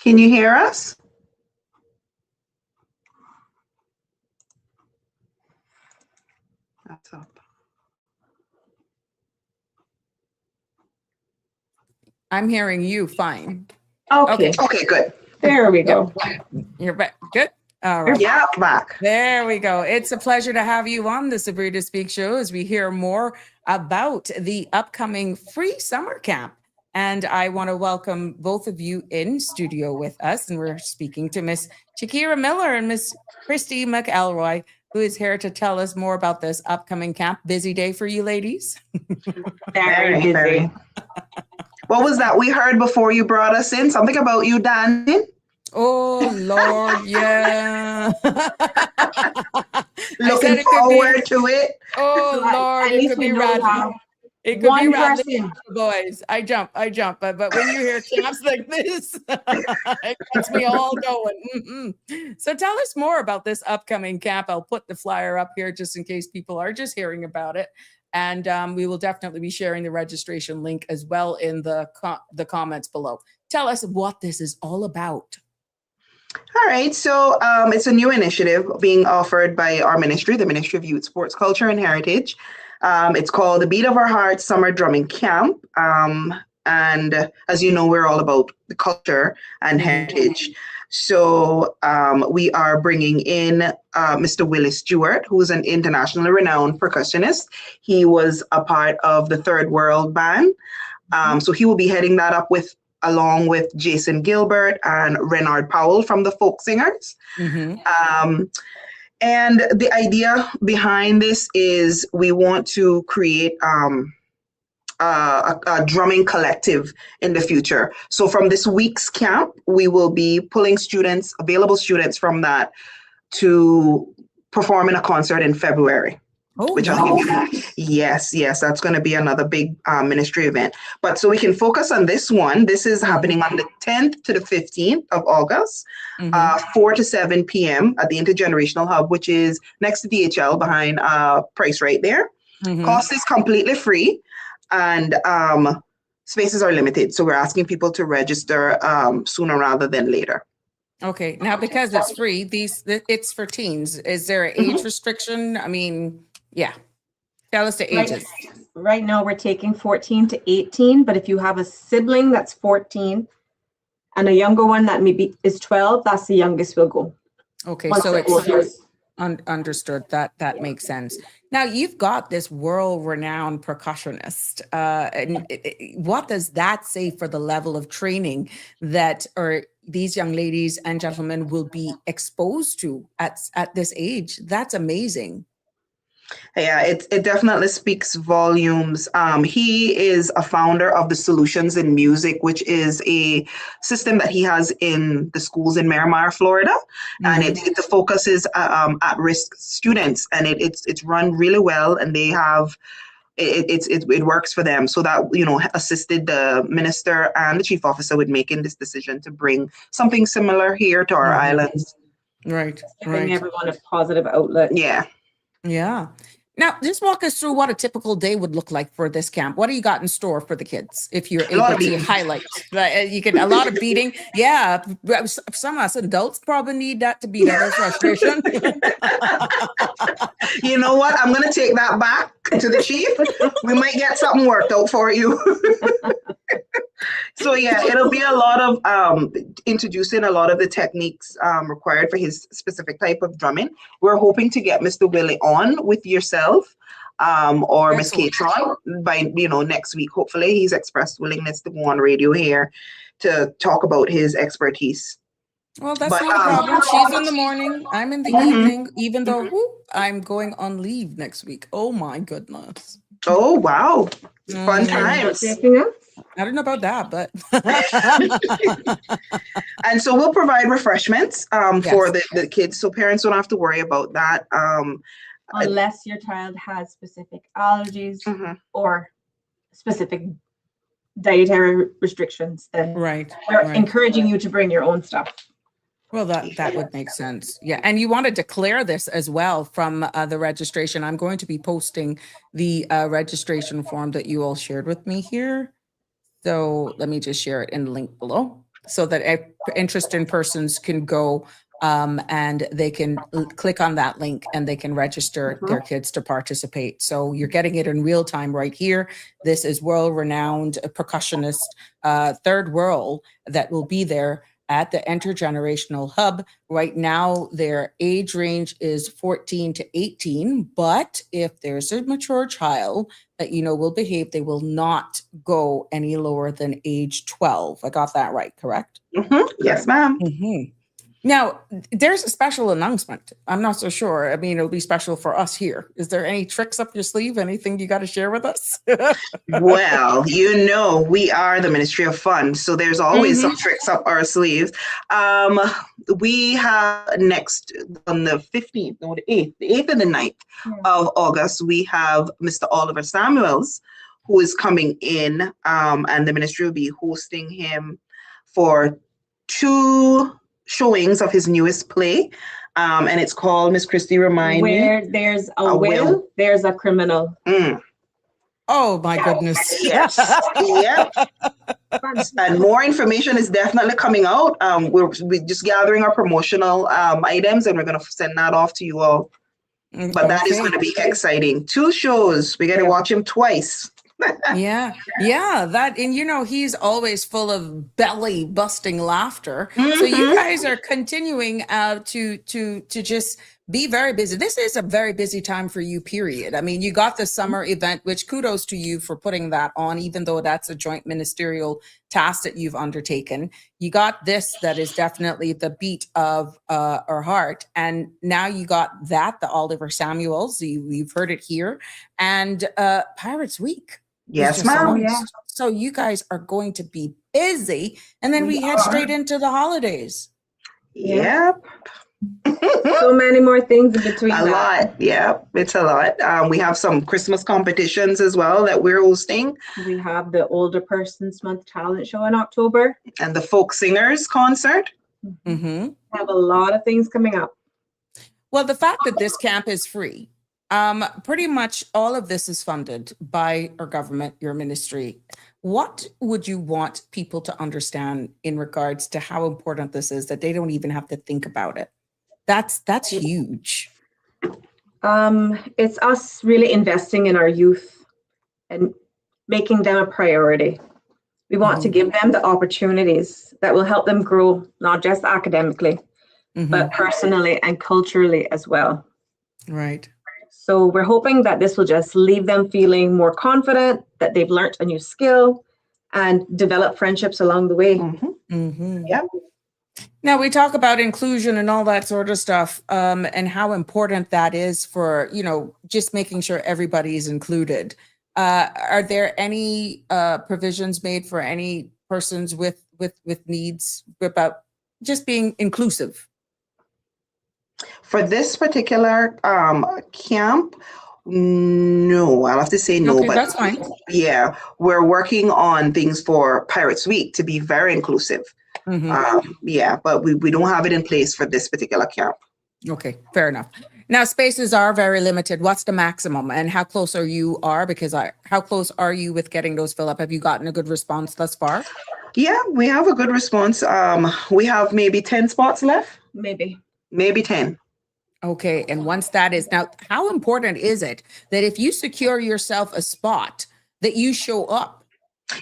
Can you hear us? That's up. I'm hearing you fine. Okay, good. There we go. You're back. Good. All right. Yeah, back. There we go. It's a pleasure to have you on the Sabrina Speak Show as we hear more about the upcoming free summer camp. And I want to welcome both of you in studio with us. And we're speaking to Miss Shakira Miller and Miss Kristy McElroy, who is here to tell us more about this upcoming camp. Busy day for you ladies? Very busy. What was that we heard before you brought us in? Something about you dancing? Oh, Lord, yeah. Looking forward to it. Oh, Lord, it could be rattling. It could be rattling, boys. I jump. But when you hear camps like this, it gets me all going. So tell us more about this upcoming camp. I'll put the flyer up here just in case people are just hearing about it. And we will definitely be sharing the registration link as well in the comments below. Tell us what this is all about. All right, so it's a new initiative being offered by our ministry, the Ministry of Youth, Sports, Culture, and Heritage. It's called the Beat of Our Hearts Summer Drumming Camp. And as you know, we're all about the culture and heritage. So we are bringing in Mr. Willis Stewart, who's an internationally renowned percussionist. He was a part of the Third World Band. So he will be heading that up along with Jason Gilbert and Renard Powell from the Folk Singers. And the idea behind this is we want to create a drumming collective in the future. So from this week's camp, we will be pulling available students from that to performing a concert in February. Oh, Which wow. yes, that's going to be another big ministry event. But so we can focus on this one. This is happening on the 10th to the 15th of August, 4 to 7 p.m. at the Intergenerational Hub, which is next to DHL behind Price right there. Cost is completely free, and spaces are limited. So we're asking people to register sooner rather than later. Okay. Now, because it's free, it's for teens. Is there an age restriction? I mean, yeah. Tell us the ages. Right now, we're taking 14 to 18, but if you have a sibling that's 14 and a younger one that maybe is 12, that's the youngest we'll go. Okay, Once so they're it's older. understood. That makes sense. Now, you've got this world-renowned percussionist. And what does that say for the level of training that these young ladies and gentlemen will be exposed to at this age? That's amazing. Yeah, it definitely speaks volumes. He is a founder of the Solutions in Music, which is a system that he has in the schools in Miramar, Florida, and it focuses at-risk students, and it's run really well, and they have it works for them. So that assisted the minister and the chief officer with making this decision to bring something similar here to our islands. Right. Giving everyone a positive outlet. Yeah. Now, just walk us through what a typical day would look like for this camp. What do you got in store for the kids? If you're able to highlight, you can a lot of beating. Yeah, some of us adults probably need that to beat our frustration. You know what? I'm going to take that back to the chief. We might get something worked out for you. So yeah, it'll be a lot of introducing a lot of the techniques required for his specific type of drumming. We're hoping to get Mr. Willie on with yourself or Miss Catron by next week. Hopefully, he's expressed willingness to go on radio here to talk about his expertise. Well, that's not a problem. She's in the morning. I'm in the evening, even though I'm going on leave next week. Oh my goodness. Oh wow. Fun times. I don't know about that, but and so we'll provide refreshments for the kids, so parents don't have to worry about that. Unless your child has specific allergies or specific dietary restrictions, then we're encouraging you to bring your own stuff. Well, that would make sense. Yeah. And you want to declare this as well from the registration. I'm going to be posting the registration form that you all shared with me here. So let me just share it in the link below so that interested persons can go and they can click on that link and they can register their kids to participate. So you're getting it in real time right here. This is world-renowned percussionist, Third World, that will be there at the Intergenerational Hub. Right now, their age range is 14 to 18, but if there's a mature child that will behave, they will not go any lower than age 12. I got that right, correct? Yes, ma'am. Now, there's a special announcement. I'm not so sure. I mean, it'll be special for us here. Is there any tricks up your sleeve? Anything you got to share with us? Well, we are the Ministry of Fun, so there's always some tricks up our sleeves. We have next on the 15th, no, the 8th and the 9th of August, we have Mr. Oliver Samuels, who is coming in, and the ministry will be hosting him for 2 showings of his newest play, and it's called, Miss Kristy, remind me. Where there's a will, there's a criminal. Oh my goodness. Yes. Yep. And more information is definitely coming out. We're just gathering our promotional items, and we're going to send that off to you all. But that is going to be exciting. 2 shows. We got to watch him twice. Yeah. That, and he's always full of belly busting laughter. So you guys are continuing to just be very busy. This is a very busy time for you, period. I mean, you got the summer event, which kudos to you for putting that on, even though that's a joint ministerial task that you've undertaken. You got this, that is definitely the beat of our heart. And now you got that, the Oliver Samuels, you've heard it here, and Pirates Week. Yes, ma'am. So you guys are going to be busy, and then we head straight into the holidays. Yep. so many more things in between. A lot. Yeah, it's a lot. We have some Christmas competitions as well that we're hosting. We have the Older Persons Month talent show in October. And the folk singers concert. Mm-hmm. We have a lot of things coming up. Well, the fact that this camp is free, pretty much all of this is funded by our government, your ministry. What would you want people to understand in regards to how important this is, that they don't even have to think about it? That's huge. It's us really investing in our youth and making them a priority. We want to give them the opportunities that will help them grow, not just academically, but personally and culturally as well. Right. So we're hoping that this will just leave them feeling more confident, that they've learned a new skill and develop friendships along the way. Yep. Now we talk about inclusion and all that sort of stuff, and how important that is for, just making sure everybody is included. Are there any provisions made for any persons with needs about just being inclusive? For this particular camp, no, I'll have to say no. Okay, but that's fine. Yeah, we're working on things for Pirates Week to be very inclusive. Yeah, but we don't have it in place for this particular camp. Okay, fair enough. Now, spaces are very limited. What's the maximum, and how close are you? How close are you with getting those fill up? Have you gotten a good response thus far? Yeah, we have a good response. We have maybe 10 spots left. Maybe 10. Okay, and once that is now, how important is it that if you secure yourself a spot, that you show up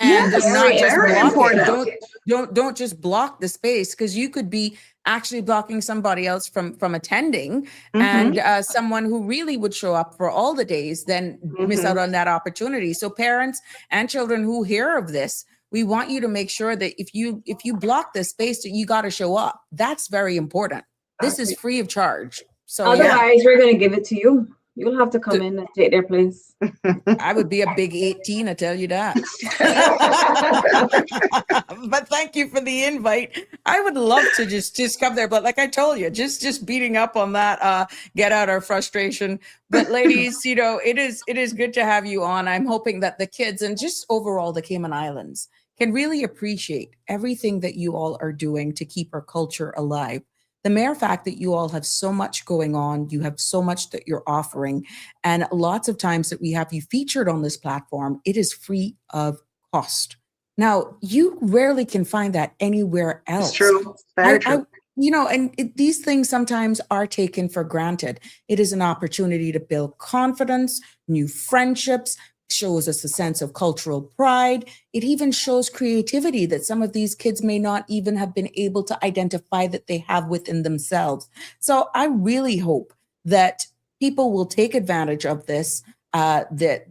and Yes, not just very block important. it? Don't just block the space, because you could be actually blocking somebody else from attending, and someone who really would show up for all the days then miss out on that opportunity. So parents and children who hear of this, we want you to make sure that if you block the space, that you got to show up. That's very important. This is free of charge. So otherwise, we're going to give it to you. You'll have to come in and take their place. I would be a big 18, I tell you that. But thank you for the invite. I would love to just come there, but like I told you, just beating up on that, get out our frustration. But ladies, it is good to have you on. I'm hoping that the kids and just overall the Cayman Islands can really appreciate everything that you all are doing to keep our culture alive. The mere fact that you all have so much going on, you have so much that you're offering, and lots of times that we have you featured on this platform, it is free of cost. Now, you rarely can find that anywhere else. It's true. Very true. These things sometimes are taken for granted. It is an opportunity to build confidence, new friendships, shows us a sense of cultural pride. It even shows creativity that some of these kids may not even have been able to identify that they have within themselves. So I really hope that people will take advantage of this, that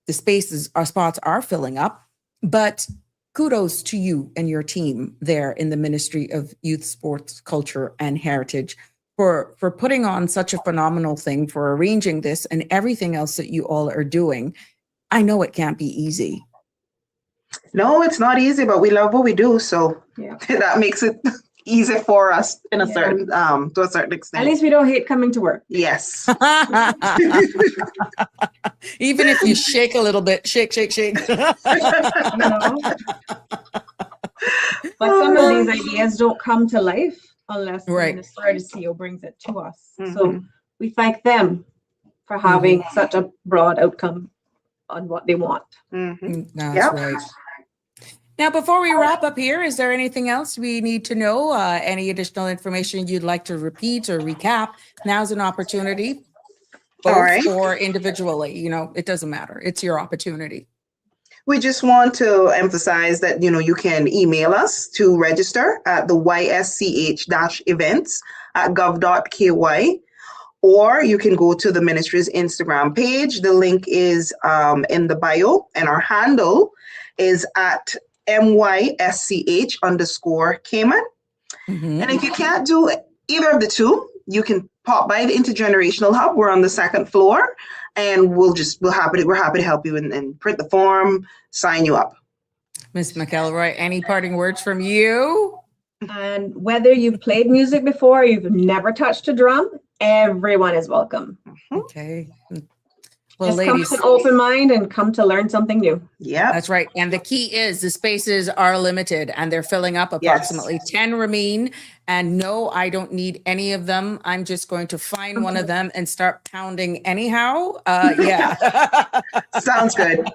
the spots are filling up. But kudos to you and your team there in the Ministry of Youth, Sports, Culture, and Heritage for putting on such a phenomenal thing, for arranging this and everything else that you all are doing. I know it can't be easy. No, it's not easy, but we love what we do. So that makes it easy for us in a certain, to a certain extent. At least we don't hate coming to work. Yes. Even if you shake a little bit, shake. No. But some of these ideas don't come to life unless the minister or the CEO brings it to us. So we thank them for having such a broad outcome on what they want. That's right. Now, before we wrap up here, is there anything else we need to know? Any additional information you'd like to repeat or recap? Now's an opportunity, both or individually. It doesn't matter. It's your opportunity. We just want to emphasize that, you can email us to register at the ysch-events@gov.ky. Or you can go to the ministry's Instagram page. The link is in the bio, and our handle is at MYSCH_Cayman. And if you can't do either of the two, you can pop by the Intergenerational Hub. We're on the second floor, and we're happy to help you and print the form, sign you up. Ms. McElroy, any parting words from you? And whether you've played music before or you've never touched a drum, everyone is welcome. Okay. Well, Just come ladies, with an open mind and come to learn something new. Yeah. that's right. And the key is the spaces are limited and they're filling up. Approximately 10 remain. And no, I don't need any of them. I'm just going to find one of them and start pounding anyhow. Yeah. Sounds good.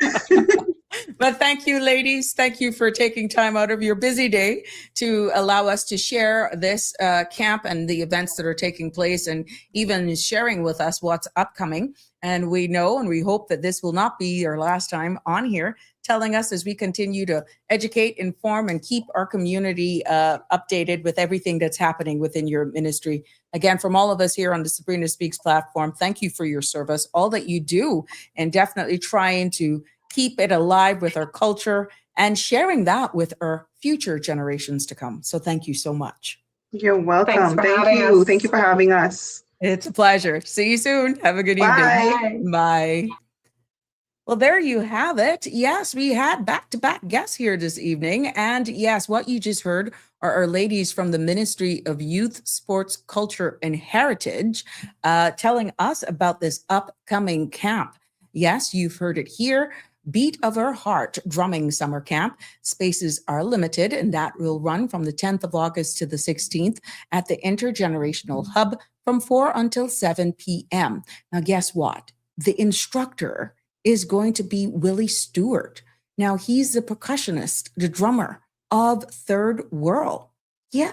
But thank you, ladies. Thank you for taking time out of your busy day to allow us to share this camp and the events that are taking place, and even sharing with us what's upcoming. And we know and we hope that this will not be your last time on here, telling us as we continue to educate, inform, and keep our community updated with everything that's happening within your ministry. Again, from all of us here on the Sabrina Speaks platform, thank you for your service, all that you do, and definitely trying to keep it alive with our culture and sharing that with our future generations to come. So thank you so much. You're welcome. Thanks for Thank having you. us. Thank you for having us. It's a pleasure. See you soon. Have a good evening. Bye. Well, there you have it. Yes, we had back-to-back guests here this evening. And yes, what you just heard are our ladies from the Ministry of Youth, Sports, Culture, and Heritage telling us about this upcoming camp. Yes, you've heard it here. Beat of Our Heart Drumming Summer Camp. Spaces are limited, and that will run from the 10th of August to the 16th at the Intergenerational Hub from 4 until 7 p.m. Now, guess what? The instructor is going to be Willie Stewart. Now, he's the percussionist, the drummer of Third World. Yeah,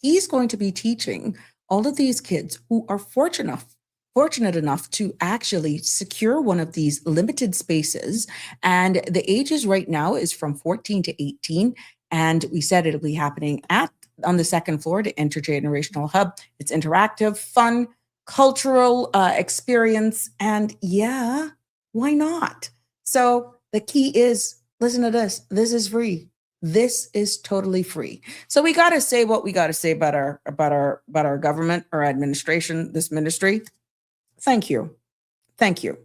he's going to be teaching all of these kids who are fortunate enough to actually secure one of these limited spaces. And the ages right now is from 14 to 18. And we said it'll be happening on the second floor, the Intergenerational Hub. It's interactive, fun, cultural experience. And yeah, why not? So the key is, listen to this. This is free. This is totally free. So we got to say what we got to say about our government, our administration, this ministry. Thank you. Thank you.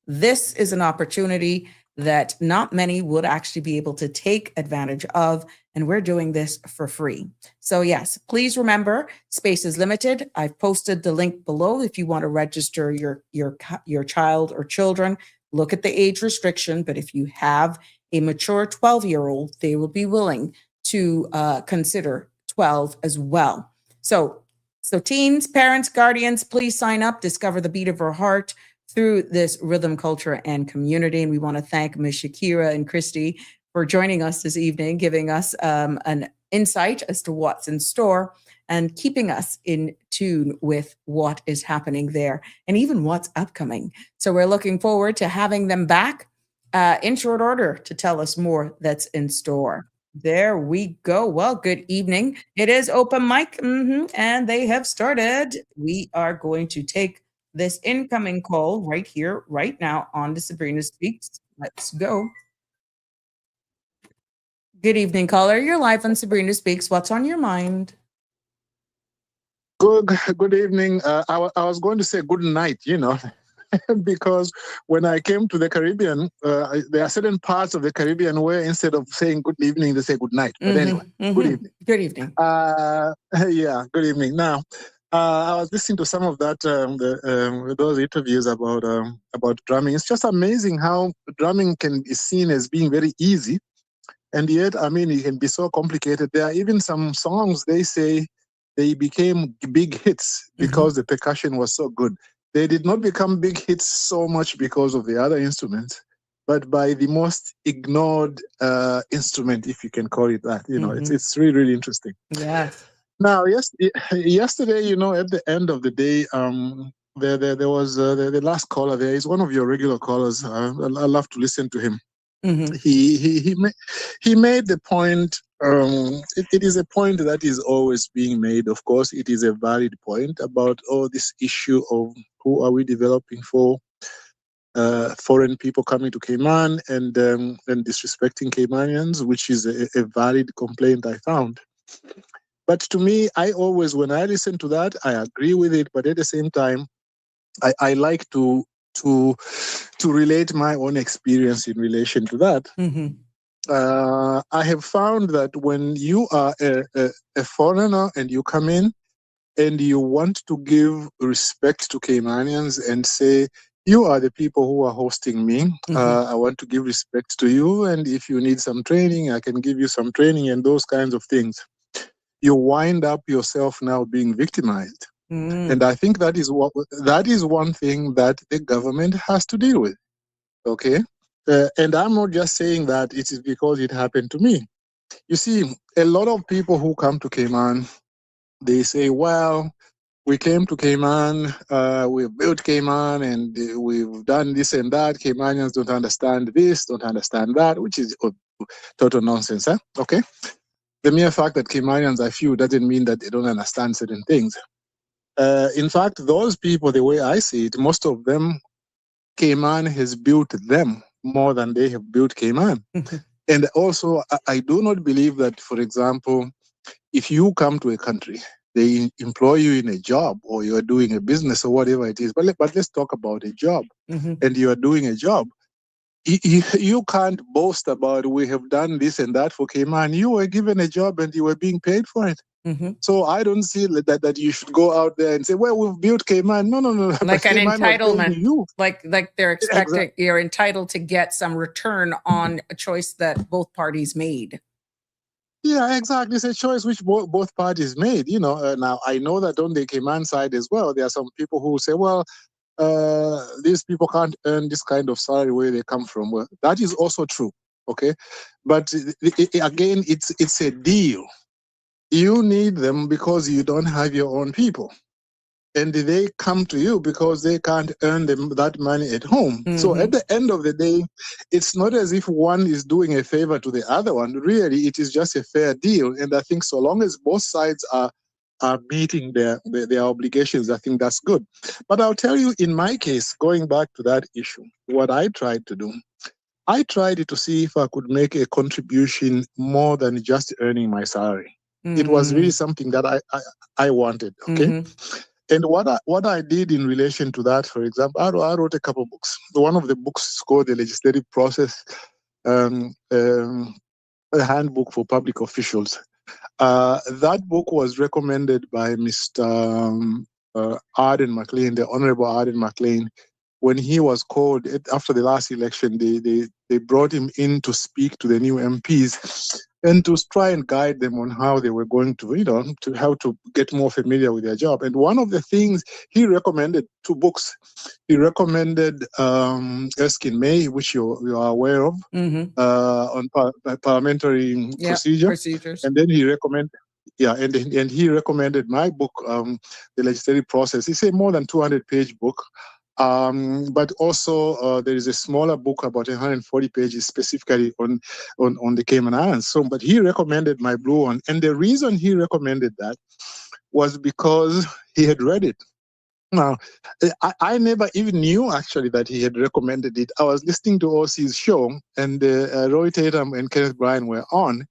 This is an opportunity that not many would actually be able to take advantage of, and we're doing this for free. So yes, please remember, space is limited. I've posted the link below if you want to register your child or children. Look at the age restriction, but if you have a mature 12-year-old, they will be willing to consider 12 as well. So teens, parents, guardians, please sign up, discover the beat of our heart through this rhythm, culture, and community. And we want to thank Ms. Shakira and Kristy for joining us this evening, giving us an insight as to what's in store and keeping us in tune with what is happening there and even what's upcoming. So we're looking forward to having them back in short order to tell us more that's in store. There we go. Well, good evening. It is open mic, and they have started. We are going to take this incoming call right here, right now on the Sabrina Speaks. Let's go. Good evening, caller. You're live on Sabrina Speaks. What's on your mind? Good evening. I was going to say good night, because when I came to the Caribbean, there are certain parts of the Caribbean where instead of saying good evening, they say good night. But anyway, good evening. Good evening. Yeah, good evening. Now, I was listening to some of that, those interviews about drumming. It's just amazing how drumming can be seen as being very easy. And yet, it can be so complicated. There are even some songs they say they became big hits because the percussion was so good. They did not become big hits so much because of the other instruments, but by the most ignored instrument, if you can call it that. It's really, really interesting. Yeah. Now, yesterday, at the end of the day, there was the last caller. There is one of your regular callers. I love to listen to him. He made the point. It is a point that is always being made. Of course, it is a valid point about this issue of who are we developing for, foreign people coming to Cayman and disrespecting Caymanians, which is a valid complaint I found. But to me, when I listen to that, I agree with it. But at the same time, I like to relate my own experience in relation to that. I have found that when you are a foreigner and you come in and you want to give respect to Caymanians and say, you are the people who are hosting me. I want to give respect to you. And if you need some training, I can give you some training and those kinds of things. You wind up yourself now being victimized. And I think that is one thing that the government has to deal with. Okay? And I'm not just saying that it is because it happened to me. You see, a lot of people who come to Cayman, they say, well, we came to Cayman, we built Cayman, and we've done this and that. Caymanians don't understand this, don't understand that, which is total nonsense. Huh? Okay? The mere fact that Caymanians are few doesn't mean that they don't understand certain things. In fact, those people, the way I see it, most of them, Cayman has built them more than they have built Cayman. And also, I do not believe that, for example, if you come to a country, they employ you in a job or you're doing a business or whatever it is. But let's talk about a job. And you're doing a job. You can't boast about, we have done this and that for Cayman. You were given a job and you were being paid for it. So I don't see that you should go out there and say, well, we've built Cayman. No. Like an Cayman was paying entitlement. you. Like they're expecting you're entitled to get some return on a choice that both parties made. Yeah, exactly. It's a choice which both parties made. Now I know that on the Cayman side as well, there are some people who say, well, these people can't earn this kind of salary where they come from. Well, that is also true. Okay. But again, it's a deal. You need them because you don't have your own people. And they come to you because they can't earn that money at home. So at the end of the day, it's not as if one is doing a favor to the other one. Really, it is just a fair deal. And I think so long as both sides are meeting their obligations, I think that's good. But I'll tell you, in my case, going back to that issue, what I tried to do, I tried to see if I could make a contribution more than just earning my salary. It was really something that I wanted, okay? And what I did in relation to that, for example, I wrote a couple of books. One of the books is called The Legislative Process, a handbook for public officials. That book was recommended by Mr. Arden McLean, the Honorable Arden McLean. When he was called after the last election, they brought him in to speak to the new MPs and to try and guide them on how they were going to, to how to get more familiar with their job. And one of the things he recommended, 2 books. He recommended Erskine May, which you are aware of, on parliamentary procedures. And then he recommended. And he recommended my book, The Legislative Process. It's a more than 200-page book. But also there is a smaller book about 140 pages specifically on the Cayman Islands. So, but he recommended my blue one. And the reason he recommended that was because he had read it. Now, I never even knew actually that he had recommended it. I was listening to OC's show and Roy Tatum and Kenneth Bryan were on.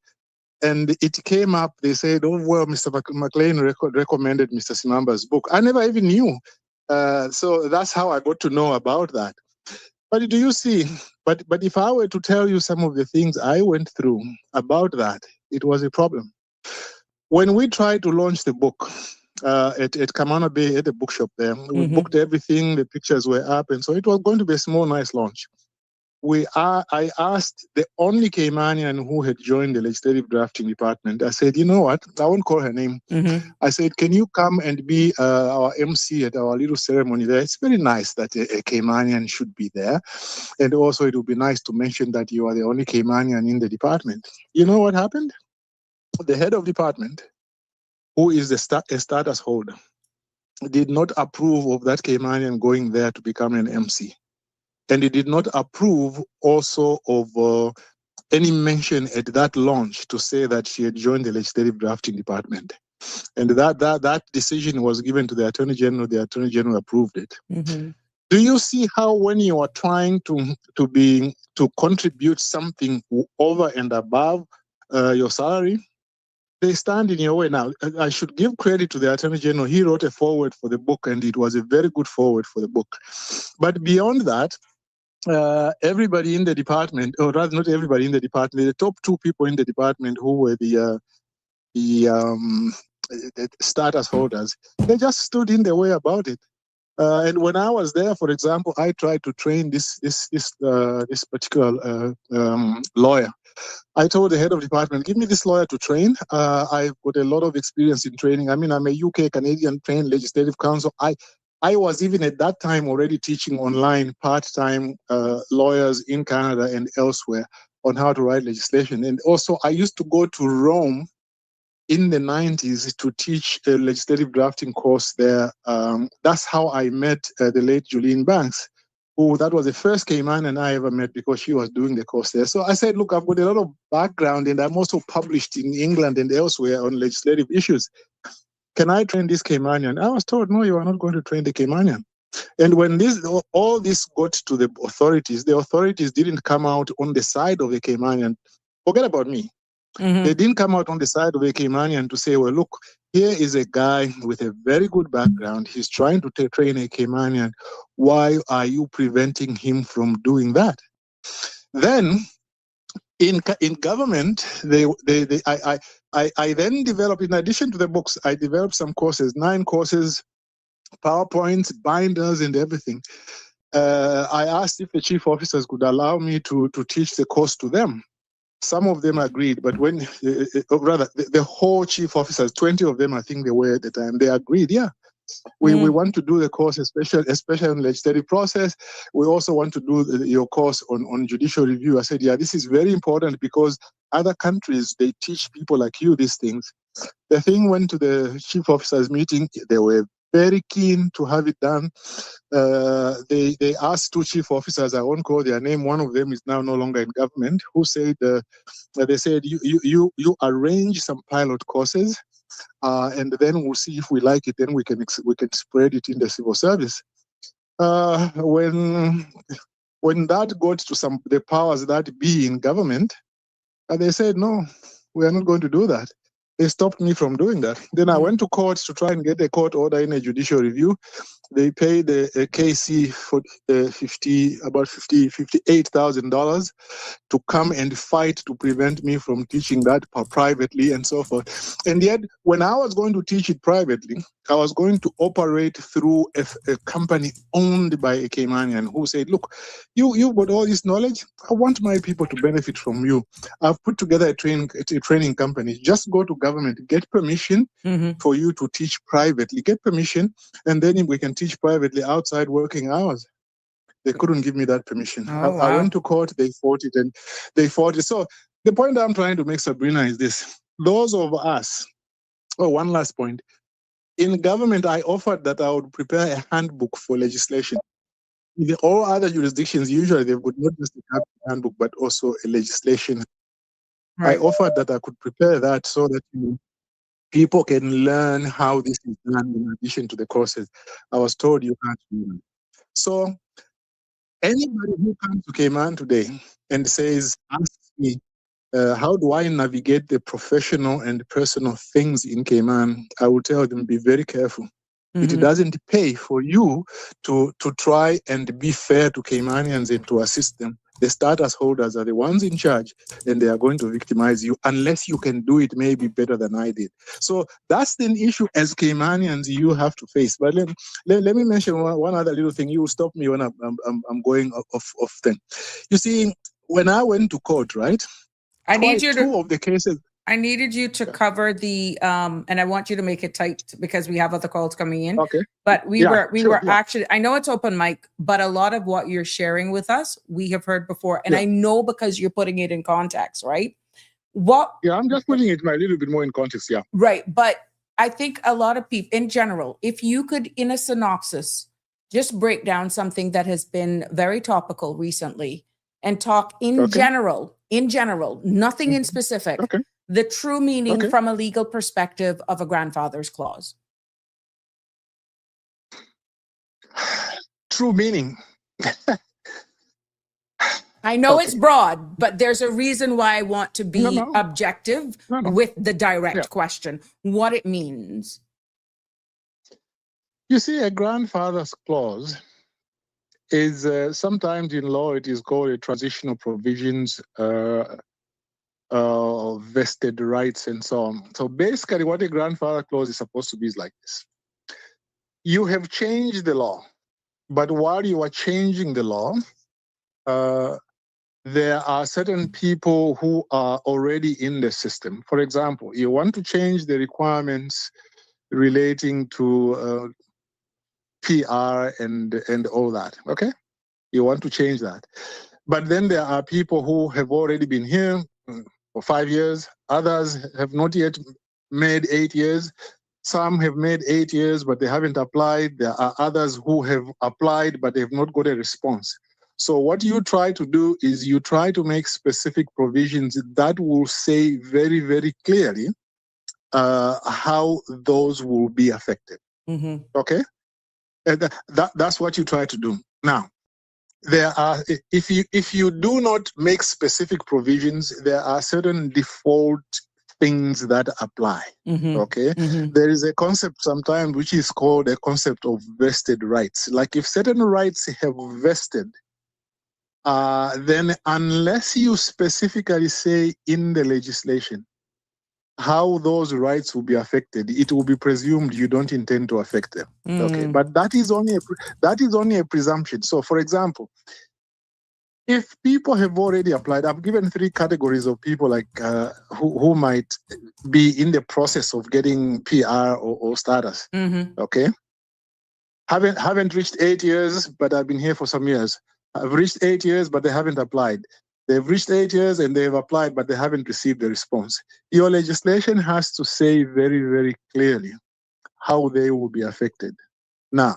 And it came up, they said, oh, well, Mr. McLean recommended Mr. Simamba's book. I never even knew. So that's how I got to know about that. But do you see, but if I were to tell you some of the things I went through about that, it was a problem. When we tried to launch the book at Kamana Bay at the bookshop there, we booked everything, the pictures were up, and so it was going to be a small, nice launch. I asked the only Caymanian who had joined the legislative drafting department. I said, you know what? I won't call her name. I said, can you come and be our MC at our little ceremony there? It's very nice that a Caymanian should be there. And also it would be nice to mention that you are the only Caymanian in the department. You know what happened? The head of department, who is a status holder, did not approve of that Caymanian going there to become an MC. And he did not approve also of any mention at that launch to say that she had joined the legislative drafting department. And that decision was given to the Attorney General. The Attorney General approved it. Do you see how when you are trying to contribute something over and above your salary, they stand in your way? Now, I should give credit to the Attorney General. He wrote a foreword for the book, and it was a very good foreword for the book. But beyond that, everybody in the department, or rather not everybody in the department, the top two people in the department who were the status holders, they just stood in the way about it. And when I was there, for example, I tried to train this particular lawyer. I told the head of department, give me this lawyer to train. I've got a lot of experience in training. I mean, I'm a UK Canadian trained legislative counsel. I was even at that time already teaching online part-time lawyers in Canada and elsewhere on how to write legislation. And also I used to go to Rome in the 90s to teach a legislative drafting course there. That's how I met the late Julian Banks, who that was the first Caymanian I ever met because she was doing the course there. So I said, look, I've got a lot of background and I'm also published in England and elsewhere on legislative issues. Can I train this Caymanian? I was told, no, you are not going to train the Caymanian. And when all this got to the authorities didn't come out on the side of the Caymanian. Forget about me. They didn't come out on the side of a Caymanian to say, well, look, here is a guy with a very good background. He's trying to train a Caymanian. Why are you preventing him from doing that? Then, in government, I then developed, in addition to the books, I developed some courses, 9 courses, PowerPoints, binders, and everything. I asked if the chief officers could allow me to teach the course to them. Some of them agreed, but when, the whole chief officers, 20 of them, I think they were at the time, they agreed, yeah. We want to do the course, especially on legislative process. We also want to do your course on judicial review. I said, yeah, this is very important because other countries, they teach people like you these things. The thing went to the chief officers meeting. They were very keen to have it done. They asked 2 chief officers, I won't call their name. One of them is now no longer in government, who said, they said, you arrange some pilot courses, and then we'll see if we like it. Then we can spread it in the civil service. When that got to the powers that be in government, they said, no, we are not going to do that. They stopped me from doing that. Then I went to court to try and get a court order in a judicial review. They paid a KC for about $58,000 to come and fight to prevent me from teaching that privately and so forth. And yet, when I was going to teach it privately, I was going to operate through a company owned by a Caymanian who said, look, you've got all this knowledge. I want my people to benefit from you. I've put together a training company. Just go to government, get permission for you to teach privately. Get permission, and then we can teach privately outside working hours. They couldn't give me that permission. Oh, I went to court, they fought it. So the point I'm trying to make, Sabrina, is this. Those of us, one last point. In government, I offered that I would prepare a handbook for legislation. In all other jurisdictions, usually they've got not just a handbook, but also a legislation. Right. I offered that I could prepare that so that people can learn how this is done in addition to the courses. I was told you can't do that. So anybody who comes to Cayman today and asks me, how do I navigate the professional and personal things in Cayman? I will tell them, be very careful. It doesn't pay for you to try and be fair to Caymanians and to assist them. The status holders are the ones in charge, and they are going to victimize you unless you can do it maybe better than I did. So that's an issue as Caymanians you have to face. But let me mention one other little thing. You will stop me when I'm going off then. You see, when I went to court, right? I need you to. 2 of the cases. I needed you to cover the and I want you to make it tight because we have other calls coming in. Okay. But we were actually, I know it's open mic, but a lot of what you're sharing with us, we have heard before. And I know because you're putting it in context, right? I'm just putting it a little bit more in context, yeah. Right. But I think a lot of people in general, if you could, in a synopsis, just break down something that has been very topical recently and talk in general, nothing in specific. Okay. The true meaning from a legal perspective of a grandfather's clause. True meaning. I know it's broad, but there's a reason why I want to be objective with the direct question, what it means. You see, a grandfather's clause is sometimes in law it is called a transitional provisions, vested rights, and so on. So basically, what a grandfather clause is supposed to be is like this: you have changed the law, but while you are changing the law, there are certain people who are already in the system. For example, you want to change the requirements relating to PR and all that. Okay, you want to change that, but then there are people who have already been here for 5 years. Others have not yet made 8 years. Some have made 8 years, but they haven't applied. There are others who have applied, but they have not got a response. So what you try to do is you try to make specific provisions that will say very, very clearly how those will be affected. Mm-hmm. Okay? And that's what you try to do. Now, there are, if you do not make specific provisions, there are certain default things that apply. Mm-hmm. Okay, there is a concept sometimes which is called a concept of vested rights. Like if certain rights have vested, then unless you specifically say in the legislation how those rights will be affected, it will be presumed you don't intend to affect them. Okay, but that is only a presumption. So, for example, if people have already applied, I've given 3 categories of people like who might be in the process of getting PR or status. Okay, haven't reached 8 years, but I've been here for some years. I've reached 8 years, but they haven't applied. They've reached 8 years and they've applied, but they haven't received the response. Your legislation has to say very, very clearly how they will be affected. Now,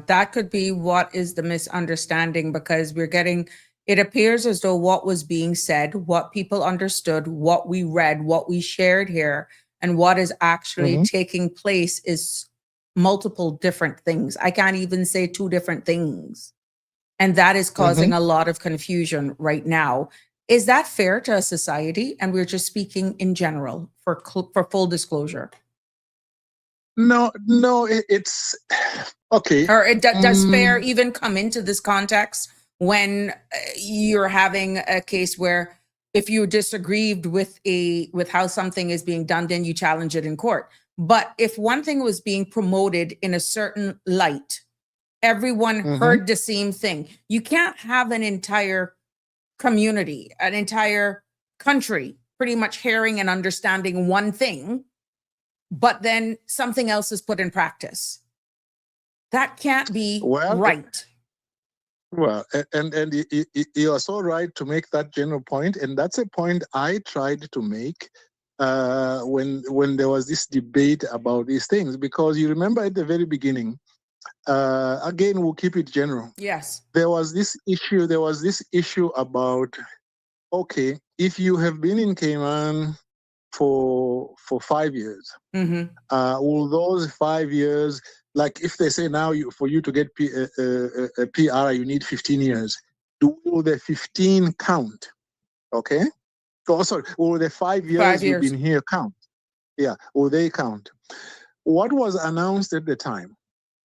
that could be what is the misunderstanding, because it appears as though what was being said, what people understood, what we read, what we shared here, and what is actually taking place is multiple different things. I can't even say 2 different things. And that is causing a lot of confusion right now. Is that fair to a society? And we're just speaking in general for full disclosure. No, it's okay. Or does fair even come into this context when you're having a case where if you disagreed with how something is being done, then you challenge it in court. But if one thing was being promoted in a certain light, everyone heard the same thing. You can't have an entire community, an entire country pretty much hearing and understanding one thing, but then something else is put in practice. That can't be right. Well, and you are so right to make that general point, and that's a point I tried to make when there was this debate about these things, because you remember at the very beginning, again, we'll keep it general. Yes. There was this issue about, okay, if you have been in Cayman for 5 years, will those 5 years, like if they say now for you to get a PR, you need 15 years, will the 15 count? Okay? Oh, sorry, will the 5 years you've been here count? Yeah, will they count? What was announced at the time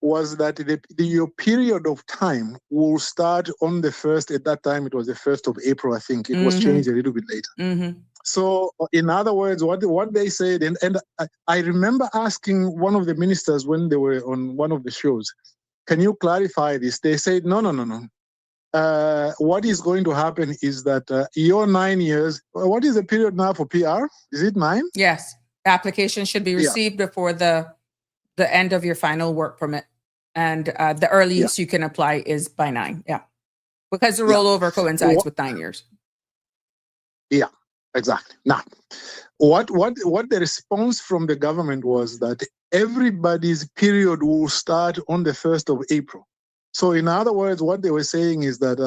was that your period of time will start on the 1st. At that time, it was the 1st of April, I think. It was changed a little bit later. So, in other words, what they said, and I remember asking one of the ministers when they were on one of the shows, can you clarify this? They said, no. What is going to happen is that your 9 years, what is the period now for PR? Is it 9? Yes. Application should be received before the end of your final work permit. And the earliest you can apply is by 9. Yeah. Because the rollover coincides with 9 years. Yeah, exactly. Now, what the response from the government was that everybody's period will start on the 1st of April. So in other words, what they were saying is that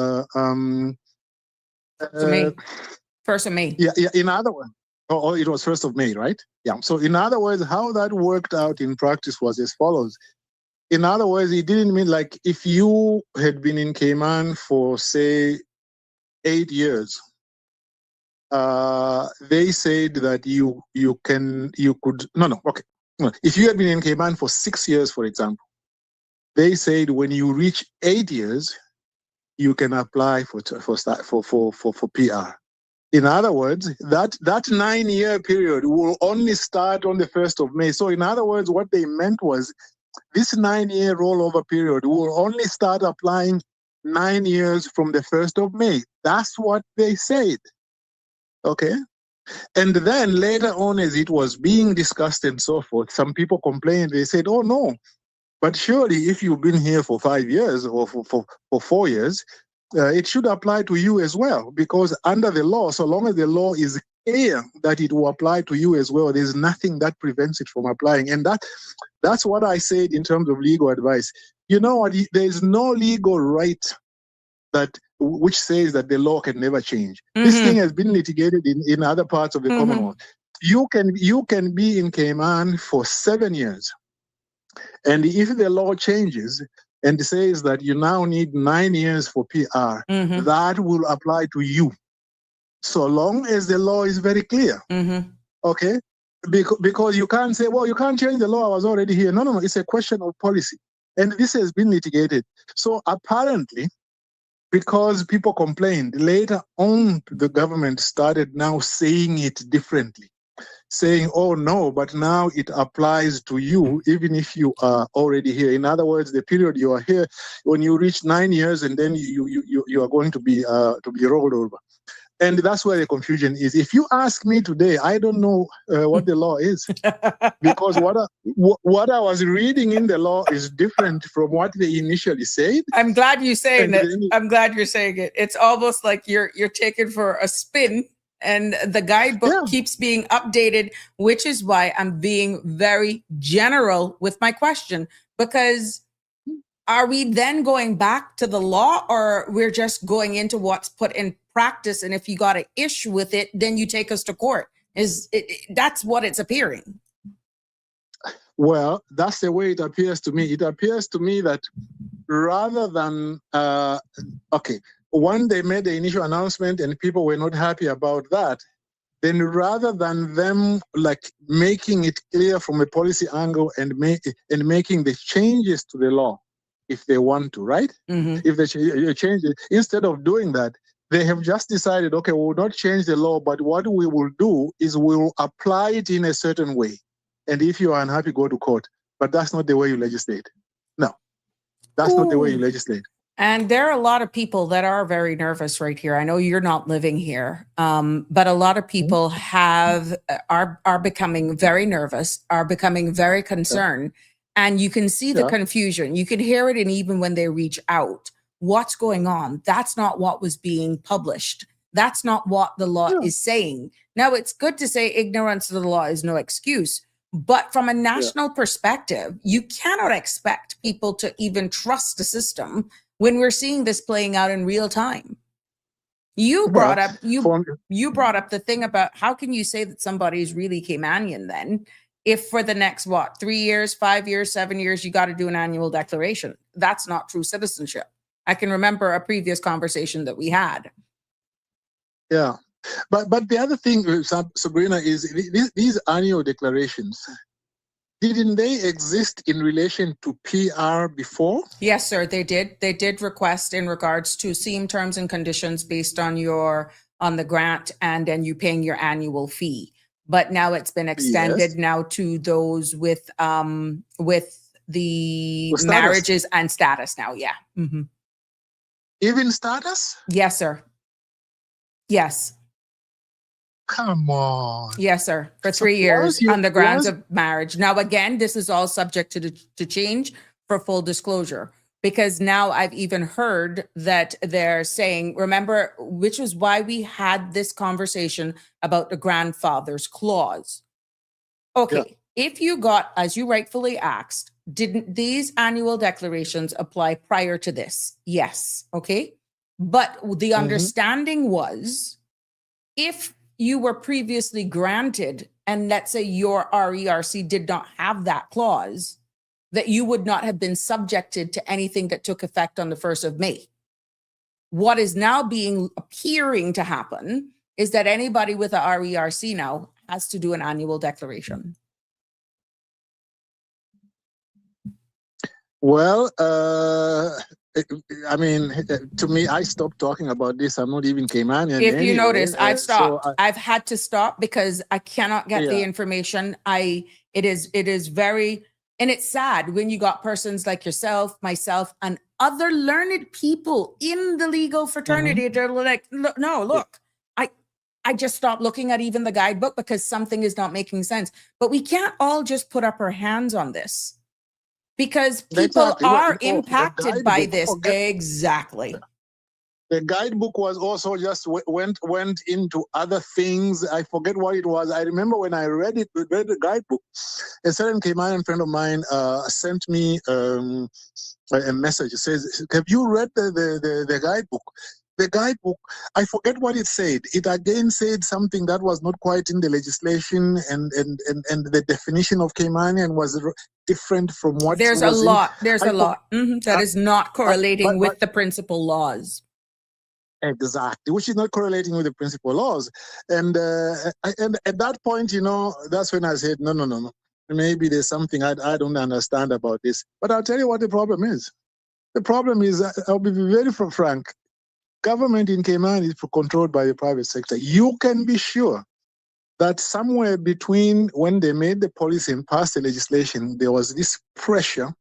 1st of May. Yeah, in other words, it was 1st of May, right? Yeah. So in other words, how that worked out in practice was as follows. In other words, it didn't mean like if you had been in Cayman for, say, 8 years, they said that if you had been in Cayman for 6 years, for example, they said when you reach 8 years, you can apply for PR. In other words, that 9-year period will only start on the 1st of May. So in other words, what they meant was this 9-year rollover period will only start applying 9 years from the 1st of May. That's what they said. Okay. And then later on, as it was being discussed and so forth, some people complained. They said, oh, no, but surely if you've been here for 5 years or for 4 years, it should apply to you as well. Because under the law, so long as the law is clear that it will apply to you as well, there's nothing that prevents it from applying. And that's what I said in terms of legal advice. You know what? There's no legal right which says that the law can never change. This thing has been litigated in other parts of the Commonwealth. You can be in Cayman for 7 years. And if the law changes and says that you now need 9 years for PR, that will apply to you. So long as the law is very clear. Okay? Because you can't say, well, you can't change the law, I was already here. No, it's a question of policy. And this has been litigated. So apparently, because people complained, later on the government started now saying it differently, saying, oh no, but now it applies to you even if you are already here. In other words, the period you are here, when you reach 9 years, and then you are going to be rolled over. And that's where the confusion is. If you ask me today, I don't know what the law is, because what I was reading in the law is different from what they initially said. I'm glad you're saying it. I'm glad you're saying it. It's almost like you're taken for a spin, and the guidebook keeps being updated, which is why I'm being very general with my question, because are we then going back to the law, or we're just going into what's put in practice? And if you got an issue with it, then you take us to court. That's what it's appearing. Well, that's the way it appears to me. It appears to me that rather than, when they made the initial announcement and people were not happy about that, then rather than them like making it clear from a policy angle and making the changes to the law, if they want to, right? If they change it, instead of doing that, they have just decided, okay, we will not change the law, but what we will do is we will apply it in a certain way. And if you are unhappy, go to court. But that's not the way you legislate. No, that's not the way you legislate. And there are a lot of people that are very nervous right here. I know you're not living here, but a lot of people are becoming very nervous, are becoming very concerned. And you can see the confusion. You can hear it, and even when they reach out, what's going on? That's not what was being published. That's not what the law is saying. Now, it's good to say ignorance of the law is no excuse, but from a national perspective, you cannot expect people to even trust the system when we're seeing this playing out in real time. You brought up the thing about how can you say that somebody is really Caymanian then, if for the next 3 years, 5 years, 7 years, you got to do an annual declaration. That's not true citizenship. I can remember a previous conversation that we had. Yeah. But the other thing, Sabrina, is these annual declarations, didn't they exist in relation to PR before? Yes, sir, they did. They did request in regards to same terms and conditions based on the grant, and then you paying your annual fee. But now it's been extended now to those with the marriages and status now. Yeah. Even status? Yes, sir. Yes. Come on. Yes, sir. For 3 years on the grounds of marriage. Now, again, this is all subject to change for full disclosure, because now I've even heard that they're saying, remember, which was why we had this conversation about the grandfather's clause. Okay. If you got, as you rightfully asked, didn't these annual declarations apply prior to this? Yes. Okay. But the understanding was, if you were previously granted, and let's say your RERC did not have that clause, that you would not have been subjected to anything that took effect on the 1st of May. What is now appearing to happen is that anybody with a RERC now has to do an annual declaration. Well, I mean, to me, I stopped talking about this. I'm not even Caymanian. If you anyway, notice, I've stopped. so I've had to stop because I cannot get the Yeah. information. It is very, and it's sad when you got persons like yourself, myself, and other learned people in the legal fraternity. They're like, look, I just stopped looking at even the guidebook because something is not making sense. But we can't all just put up our hands on this because people Exactly. Well, are the impacted by guidebook, this. Exactly. The guidebook was also just went into other things. I forget what it was. I remember when I read the guidebook, a certain Caymanian friend of mine sent me a message. It says, "Have you read the guidebook?" The guidebook, I forget what it said. It again said something that was not quite in the legislation, and the definition of Caymanian was different from what There's was a lot. There's I a lot that is not correlating but with the principal laws. Exactly, which is not correlating with the principal laws. And at that point, that's when I said, no. Maybe there's something I don't understand about this. But I'll tell you what the problem is. The problem is, I'll be very frank, government in Cayman is controlled by the private sector. You can be sure that somewhere between when they made the policy and passed the legislation, there was this pressure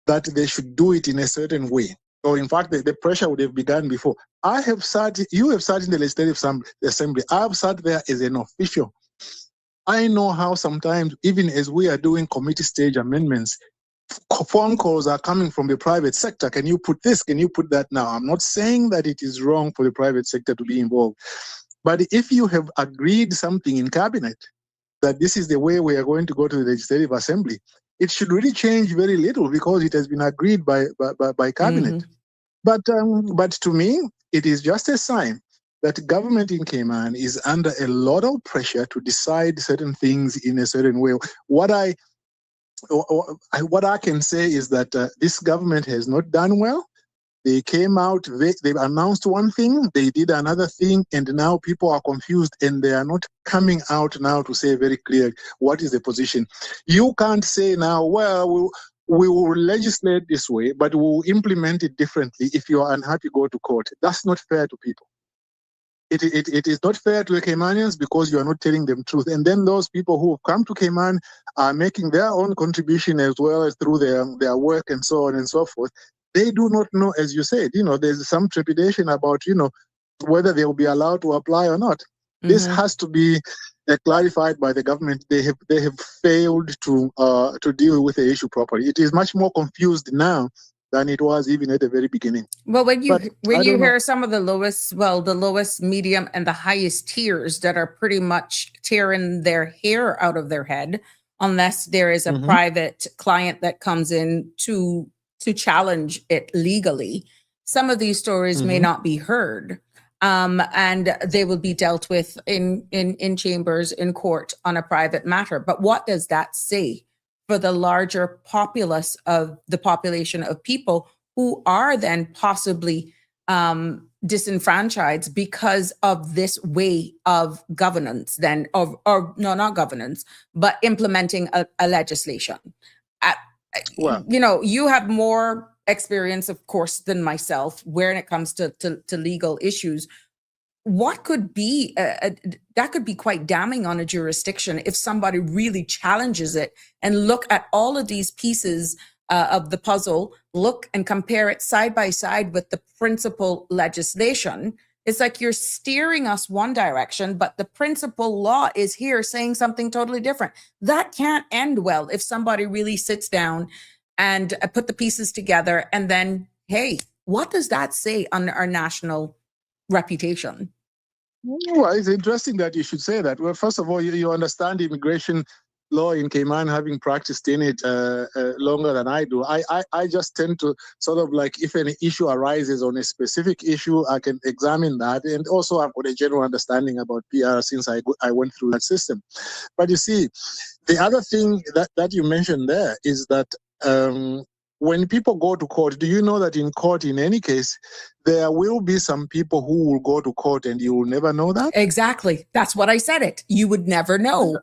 that they should do it in a certain way. Or in fact, the pressure would have begun before. You have sat in the Legislative Assembly. I've sat there as an official. I know how sometimes, even as we are doing committee stage amendments, phone calls are coming from the private sector. Can you put this? Can you put that? Now, I'm not saying that it is wrong for the private sector to be involved. But if you have agreed something in cabinet, that this is the way we are going to go to the Legislative Assembly, it should really change very little because it has been agreed by cabinet. But to me, it is just a sign that government in Cayman is under a lot of pressure to decide certain things in a certain way. What I can say is that this government has not done well. They came out, they announced one thing, they did another thing, and now people are confused and they are not coming out now to say very clear what is the position. You can't say now, well, we will legislate this way, but we will implement it differently. If you are unhappy, go to court. That's not fair to people. It is not fair to the Caymanians because you are not telling them truth. And then those people who have come to Cayman are making their own contribution as well as through their work and so on and so forth. They do not know, as you said, there's some trepidation about, whether they will be allowed to apply or not. This has to be clarified by the government. They have failed to deal with the issue properly. It is much more confused now than it was even at the very beginning. Well, when you hear some of the lowest, medium, and the highest tiers that are pretty much tearing their hair out of their head, unless there is a private client that comes in to challenge it legally, some of these stories may not be heard. And they will be dealt with in chambers, in court on a private matter. But what does that say for the larger populace of the population of people who are then possibly disenfranchised because of this way of governance, not governance, but implementing a legislation? You have more experience, of course, than myself when it comes to legal issues. What could be that could be quite damning on a jurisdiction if somebody really challenges it and look at all of these pieces of the puzzle, look and compare it side by side with the principal legislation. It's like you're steering us one direction, but the principal law is here saying something totally different. That can't end well if somebody really sits down and put the pieces together and then, hey, what does that say on our national reputation? Well, it's interesting that you should say that. Well, first of all, you understand immigration law in Cayman, having practiced in it longer than I do. I just tend to sort of like, if an issue arises on a specific issue, I can examine that. And also I've got a general understanding about PR since I went through that system. But you see, the other thing that you mentioned there is that when people go to court, do you know that in court, in any case, there will be some people who will go to court and you will never know that? Exactly. That's what I said it. You would never know.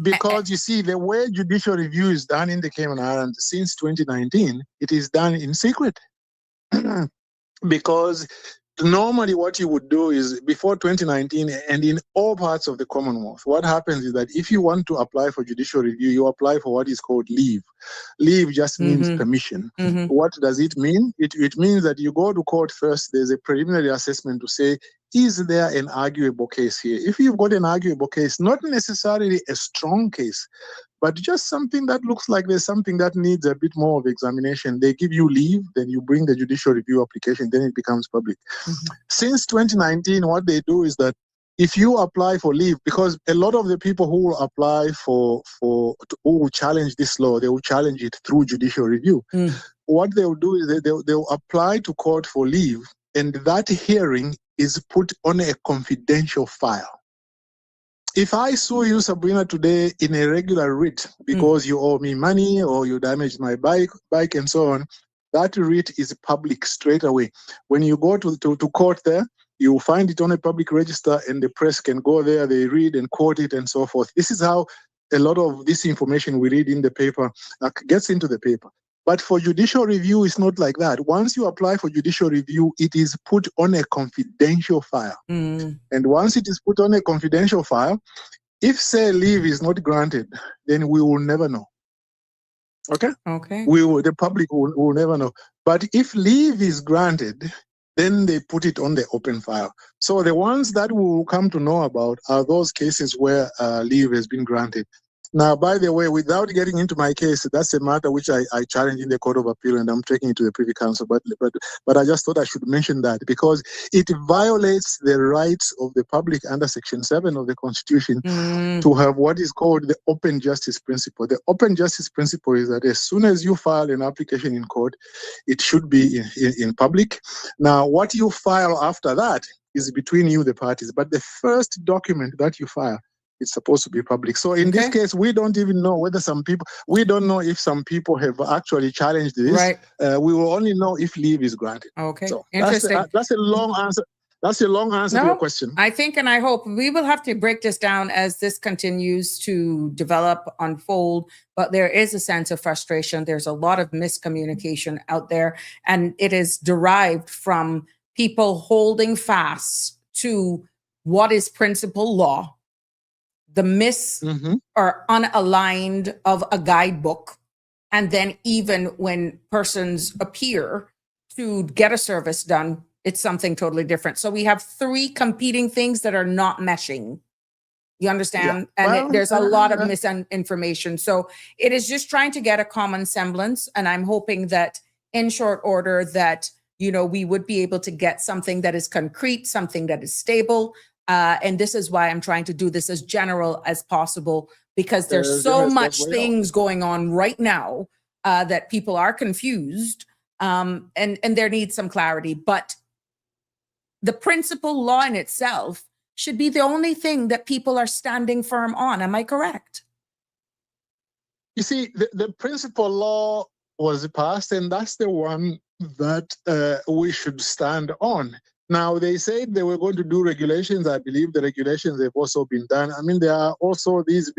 Because you see, the way judicial review is done in the Cayman Islands since 2019, it is done in secret. Because normally what you would do is before 2019 and in all parts of the Commonwealth, what happens is that if you want to apply for judicial review, you apply for what is called leave. Leave just means permission. What does it mean? It means that you go to court first. There's a preliminary assessment to say, is there an arguable case here? If you've got an arguable case, not necessarily a strong case, but just something that looks like there's something that needs a bit more of examination, they give you leave, then you bring the judicial review application, then it becomes public. Since 2019, what they do is that if you apply for leave, because a lot of the people who will apply who will challenge this law, they will challenge it through judicial review. What they'll do is they'll apply to court for leave, and that hearing is put on a confidential file. If I sue you, Sabrina, today in a regular writ because you owe me money or you damaged my bike and so on, that writ is public straight away. When you go to court there, you will find it on a public register and the press can go there, they read and quote it and so forth. This is how a lot of this information we read in the paper gets into the paper. But for judicial review, it's not like that. Once you apply for judicial review, it is put on a confidential file. And once it is put on a confidential file, if, say, leave is not granted, then we will never know. Okay? Okay. The public will never know. But if leave is granted, then they put it on the open file. So the ones that we will come to know about are those cases where leave has been granted. Now, by the way, without getting into my case, that's a matter which I challenge in the Court of Appeal, and I'm taking it to the Privy Council. But I just thought I should mention that because it violates the rights of the public under Section 7 of the Constitution to have what is called the open justice principle. The open justice principle is that as soon as you file an application in court, it should be in public. Now, what you file after that is between you, the parties. But the first document that you file, it's supposed to be public. So in this case, we don't even know whether we don't know if some people have actually challenged this. Right. We will only know if leave is granted. Okay. So Interesting. That's a long answer. That's a long answer to your question. I think, and I hope we will have to break this down as this continues to develop, unfold, but there is a sense of frustration. There's a lot of miscommunication out there, and it is derived from people holding fast to what is principal law, the or unaligned of a guidebook. And then even when persons appear to get a service done, it's something totally different. So we have three competing things that are not meshing. You understand? Yeah. And there's a lot of misinformation. So it is just trying to get a common semblance. And I'm hoping that in short order that, we would be able to get something that is concrete, something that is stable. And this is why I'm trying to do this as general as possible, because there's so much things going on right now that people are confused and there needs some clarity. But the principal law in itself should be the only thing that people are standing firm on. Am I correct? You see, the principal law was passed, and that's the one that we should stand on. Now, they said they were going to do regulations. I believe the regulations have also been done. I mean, there are also these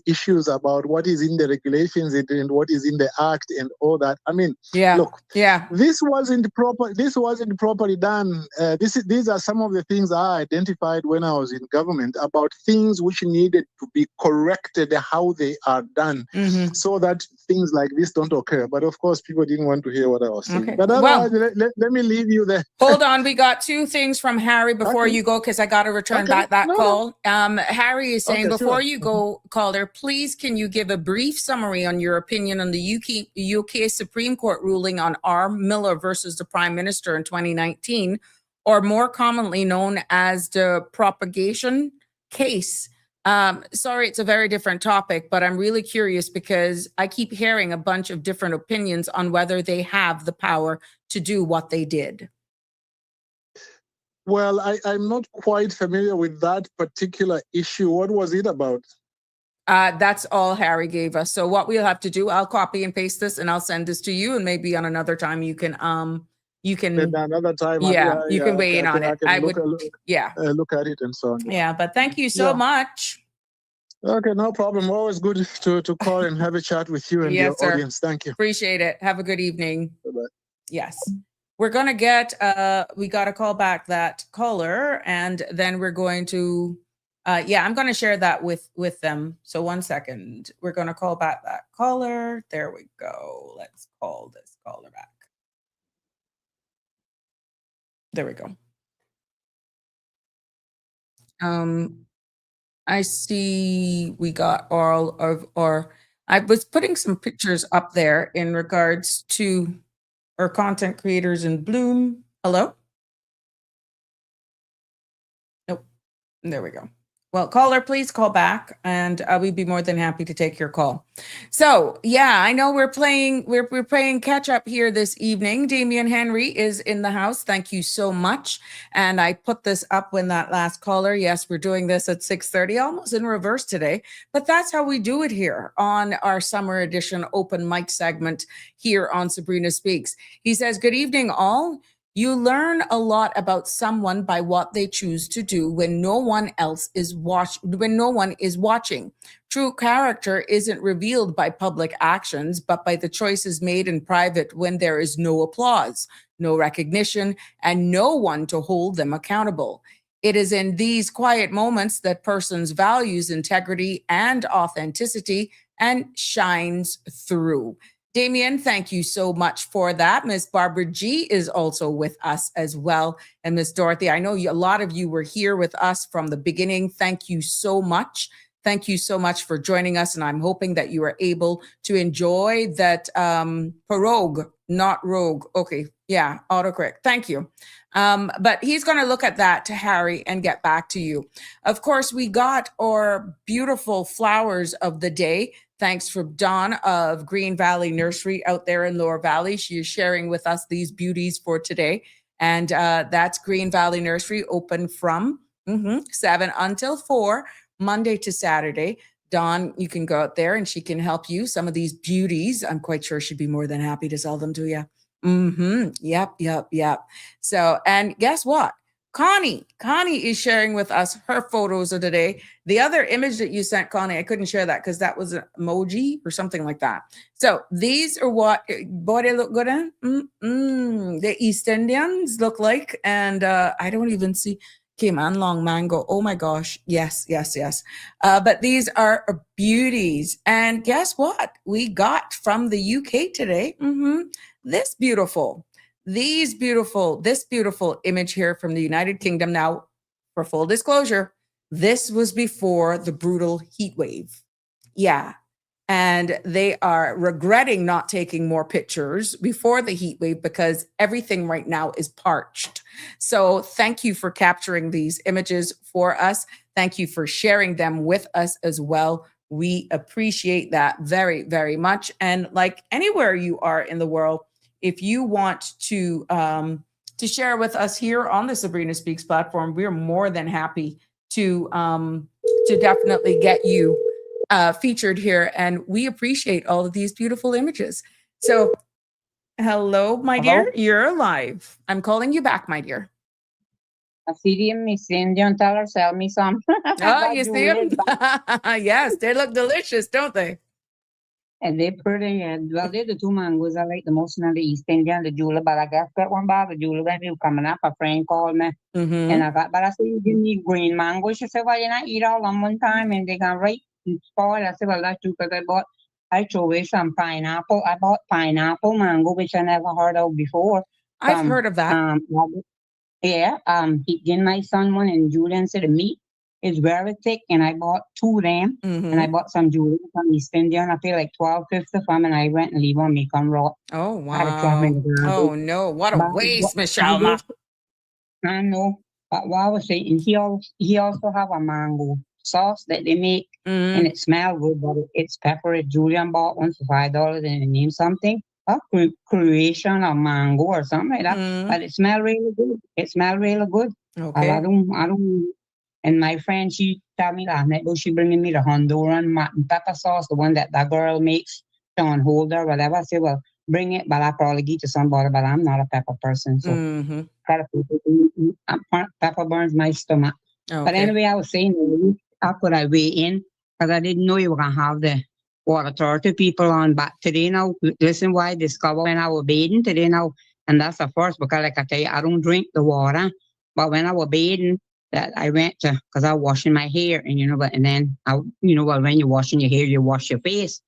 issues about what is in the regulations and what is in the act and all that. I mean, look, this wasn't properly done. These are some of the things I identified when I was in government about things which needed to be corrected, how they are done, so that things like this don't occur. But of course, people didn't want to hear what I was saying. Okay. But otherwise, let me leave you there. Hold on, we got two things from Harry before you go, because I got to return back that call. Harry is saying, before you go, caller, please can you give a brief summary on your opinion on the UK Supreme Court ruling on R. Miller versus the Prime Minister in 2019, or more commonly known as the propagation case? Sorry, it's a very different topic, but I'm really curious because I keep hearing a bunch of different opinions on whether they have the power to do what they did. Well, I'm not quite familiar with that particular issue. What was it about? That's all Harry gave us. So what we'll have to do, I'll copy and paste this and I'll send this to you, and maybe on another time you can another time you can weigh in on it. I would look at it and so on. Yeah, but thank you so much. Okay, no problem. Always good to call and have a chat with you and Yes, your sir. audience. Thank you. Appreciate it. Have a good evening. Bye-bye. Yes. We're going to get, we got to call back that caller, and then we're going to, I'm going to share that with them. So 1 second. We're going to call back that caller. There we go. Let's call this caller back. There we go. I see we got all of our, I was putting some pictures up there in regards to our content creators in Bloom. Hello? Nope. There we go. Well, caller, please call back, and we'd be more than happy to take your call. So, yeah, I know we're playing catch up here this evening. Damian Henry is in the house. Thank you so much. And I put this up when that last caller. Yes, we're doing this at 6:30, almost in reverse today, but that's how we do it here on our summer edition open mic segment here on Sabrina Speaks. He says, "Good evening, all. You learn a lot about someone by what they choose to do when no one is watching. True character isn't revealed by public actions, but by the choices made in private when there is no applause, no recognition, and no one to hold them accountable. It is in these quiet moments that persons values integrity and authenticity and shines through." Damien, thank you so much for that. Miss Barbara G is also with us as well. And Miss Dorothy, I know a lot of you were here with us from the beginning. Thank you so much. Thank you so much for joining us. And I'm hoping that you were able to enjoy that pirogue, not rogue. Okay, yeah, autocorrect. Thank you. But he's going to look at that to Harry and get back to you. Of course, we got our beautiful flowers of the day. Thanks from Dawn of Green Valley Nursery out there in Lower Valley. She is sharing with us these beauties for today. And that's Green Valley Nursery, open from 7 until 4, Monday to Saturday. Dawn, you can go out there and she can help you. Some of these beauties, I'm quite sure she'd be more than happy to sell them to you. Yep. So, and guess what? Connie is sharing with us her photos of the day. The other image that you sent, Connie, I couldn't share that because that was an emoji or something like that. So these are what they look good in. The East Indians look like, and I don't even see Cayman long mango. Oh my gosh, yes. But these are beauties, and guess what? We got from the UK today. This beautiful image here from the United Kingdom. Now, for full disclosure, this was before the brutal heat wave. Yeah. And they are regretting not taking more pictures before the heat wave because everything right now is parched. So thank you for capturing these images for us. Thank you for sharing them with us as well. We appreciate that very, very much. And like anywhere you are in the world, if you want to share with us here on the Sabrina Speaks platform, we're more than happy to definitely get you featured here. And we appreciate all of these beautiful images. So, hello, my dear. You're live. I'm calling you back, my dear. I see them, Miss Indian, tell her, sell me some. Oh, you see them? Yes, they look delicious, don't they? And they're pretty. And well, they're the two mangoes I like the most in the East Indian, the Jula. But I got one bag of Jula when you coming up. A friend called me, and I said, you give me green mango. She said, well, you not eat all on one time, and they got right and spoiled. I said, well, that's true because I threw away some pineapple. I bought pineapple mango, which I never heard of before. I've heard of that. He gave my son one, and Julian said the meat is very thick, and I bought 2 of them, and I bought some Julian from East India, and I paid like $12.50 for them, and I went and leave on make them raw. Oh, wow. Oh, no. What a waste, Michelle. I know. But what I was saying, he also have a mango sauce that they make, and it smells good, but it's peppery. Julian bought one for $5, and it named something. Creation of mango or something like that. But it smells really good. Okay. I don't. And my friend, she told me last night, she bringing me the Honduran malt and pepper sauce, the one that girl makes, Sean Holder, whatever. I said, well, bring it, but I probably give it to somebody, but I'm not a pepper person. So pepper burns my stomach. Okay. But anyway, I was saying, how could I weigh in? because I didn't know you were going to have the water authority people on. But today now, listen why I discovered when I was bathing today now, and that's the first, because like I tell you, I don't drink the water. But when I was bathing, that I went to, because I was washing my hair, and but and then well, when you're washing your hair, you wash your face.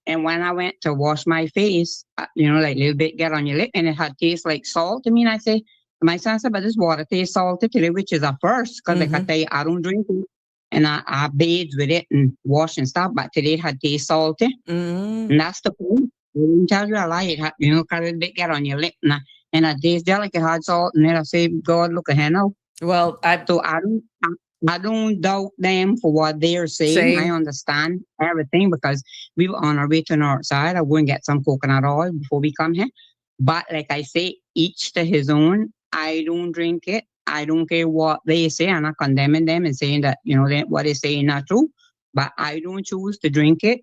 And when I went to wash my face, like a little bit get on your lip, and it had taste like salt to me. And I say, my son said, but this water tastes salty today, which is a first, because like I tell you, I don't drink it. And I bathed with it and wash and stuff, but today it had taste salty. And that's the point. I didn't tell you a lie. It had, kind of a bit get on your lip, and it tastes there like it had salt. And then I say, God, look at her now. Well, I don't doubt them for what they're saying. I understand everything, because we were on our way to North Side. I go and get some coconut oil before we come here. But like I say, each to his own. I don't drink it. I don't care what they say. I'm not condemning them and saying that, what they say is not true. But I don't choose to drink it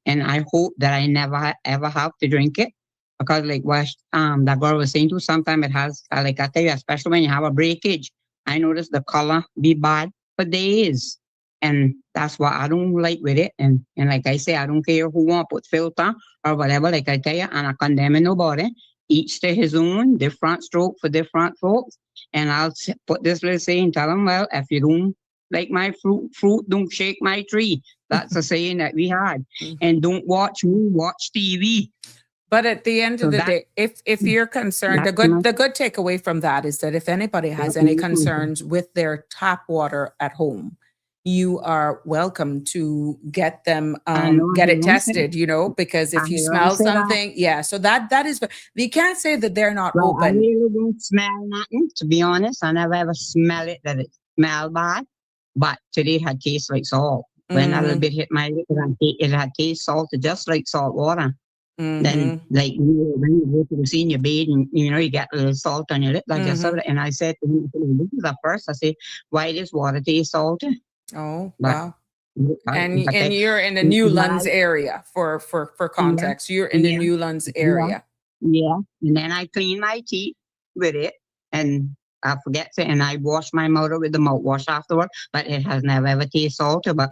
and I hope that I never ever have to drink it. Because like what that girl was saying too, sometimes it has, like I tell you, especially when you have a breakage, I notice the color be bad for days. And that's what I don't like with it. And like I say, I don't care who want to put filter or whatever, like I tell you, and I condemn nobody. Each to his own, different stroke for different folks. And I'll put this little saying, tell them, well, if you don't like my fruit, don't shake my tree. That's a saying that we had. And don't watch me, watch TV. But at the end of the day, if you're concerned, the good takeaway from that is that if anybody has any concerns with their tap water at home, you are welcome to get them get it tested, because if you smell something, so that is, you can't say that they're not open. I really don't smell nothing, to be honest. I never ever smell it that it smell bad, but today it had taste like salt. When a little bit hit my lip, it had taste salted, just like salt water. Then, like, when you go to the scene, you bathe, and you get a little salt on your lip, like I said. And I said to him, this is the first. I said, why does water taste salty? Oh, wow. And you're in the Newlands area for context. You're in the Newlands area. Yeah. And then I clean my teeth with it, and I forget to, and I wash my mouth with the mouthwash afterward, but it has never ever tasted salty. But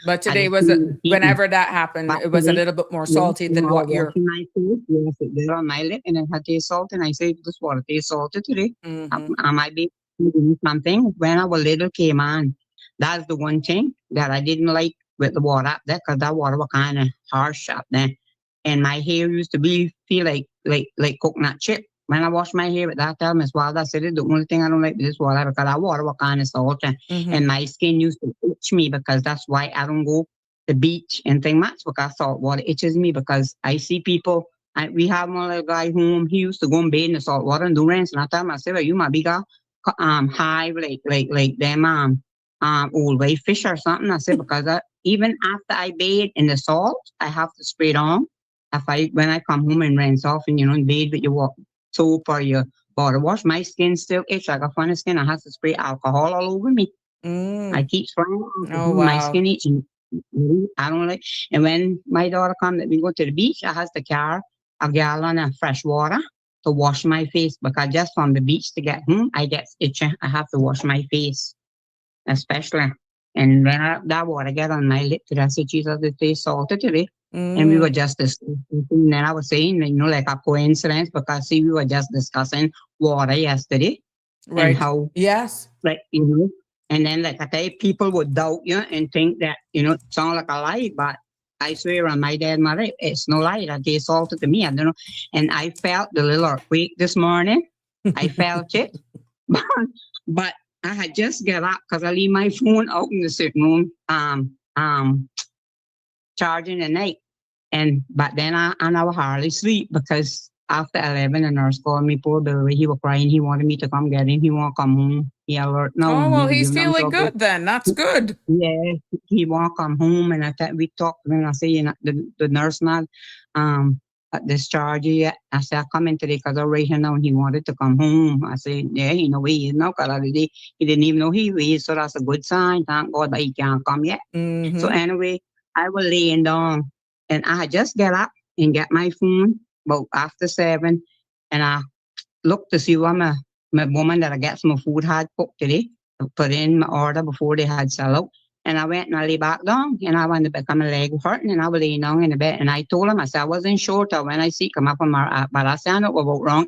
but today was whenever that happened, it was a little bit more salty than what you're. My teeth, yes, it did on my lip, and it had taste salty. And I said, this water tastes salty today. I might be doing something. When I was little, Cayman. That's the one thing that I didn't like with the water up there, because that water was kind of harsh up there. And my hair used to feel like coconut chip. When I wash my hair with that time as well, that's it. The only thing I don't like with this water, because that water was kind of salty. And my skin used to itch me, because that's why I don't go to the beach and things much, because salt water itches me. Because I see people, we have one little guy home, he used to go and bathe in the salt water and do rinse. And I tell him, I say, well, you might be high like them old way fish or something. I said, because even after I bathe in the salt, I have to spray it on. When I come home and rinse off and bathe with your soap or your body wash, my skin still itch. I got funny skin. I have to spray alcohol all over me. I keep spraying my skin itching. I don't like. And when my daughter comes, we go to the beach, I have to carry a gallon of fresh water to wash my face, because just from the beach to get home, I get itchy. I have to wash my face. Especially, and when that water get on my lip, I said, Jesus, it tastes salty today. And we were just discussing, and then I was saying, like a coincidence, because we were just discussing water yesterday. Right. And how, yes. Like, and then, like I tell you, people would doubt you and think that, it sounds like a lie, but I swear on my dad, mother, it's no lie. That tastes salty to me. I don't know. And I felt the little earthquake this morning. I felt it. But I had just got up, because I leave my phone out in the sitting room, charging at night. But then I was hardly sleep, because after 11, the nurse called me, poor Billy. He was crying. He wanted me to come get him. He won't come home. He alert now. Oh, well, he's feeling good then. That's good. Yeah, he won't come home. And we talked to him. I say, the nurse not discharge yet. I said, I come in today because I right here now, and he wanted to come home. I said, yeah, he know where he is now, because he didn't even know he is. So that's a good sign. Thank God, but he can't come yet. So anyway, I was laying down, and I had just got up and got my phone about after 7, and I looked to see what my woman that I get some food had cooked today, put in my order before they had sell out. And I went and I lay back down, and I went to become my leg hurting, and I was laying down in the bed, and I told him, I said, I wasn't sure till when I see come up on my, but I said, I know it was about wrong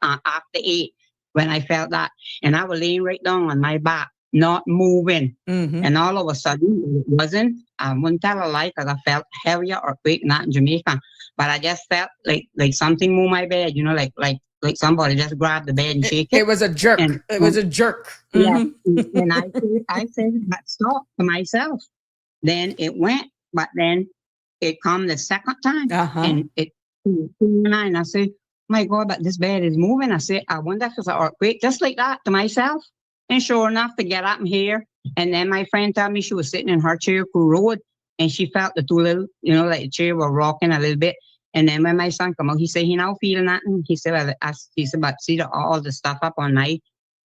after 8 when I felt that. And I was laying right down on my back, not moving. And all of a sudden, it wasn't, I wouldn't tell a lie because I felt heavier earthquake, not in Jamaica, but I just felt like something moved my bed, you know, like somebody just grabbed the bed and shake it. It was a jerk. It was a jerk. Yeah. And I said, but stop to myself. Then it went, but then it come the second time. And it, and I said, my God, but this bed is moving. I said, I wonder if it's an earthquake, just like that to myself. And sure enough, to get up here. And then my friend told me she was sitting in her chair, Crew Road, and she felt the two little, you know, like the chair were rocking a little bit. And then when my son come out, he said, he now feeling that. And he said, well, he said, but see all the stuff up on my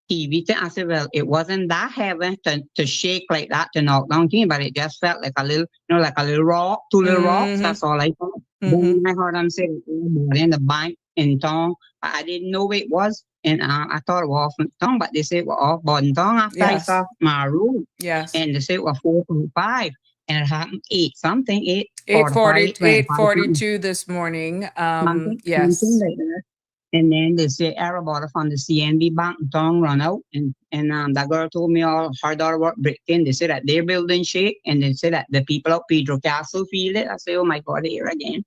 TV. I said, well, it wasn't that heavy to shake like that, to knock down things, but it just felt like a little, you know, like a little rock, 2 little rocks. That's all I thought. Then I heard him say, in the bank in town. I didn't know what it was. And I thought it was off town, but they said it was off Borden town after I saw my room. Yes. And they said it was 4.5. And it happened 8-something, 8:42 this morning. Yes. Like that. And then they say everybody from the CNB Bank tongue run out, and that girl told me all her daughter work break in. They said that their building shake, and they said that the people of Pedro Castle feel it. I say, oh my God, here again.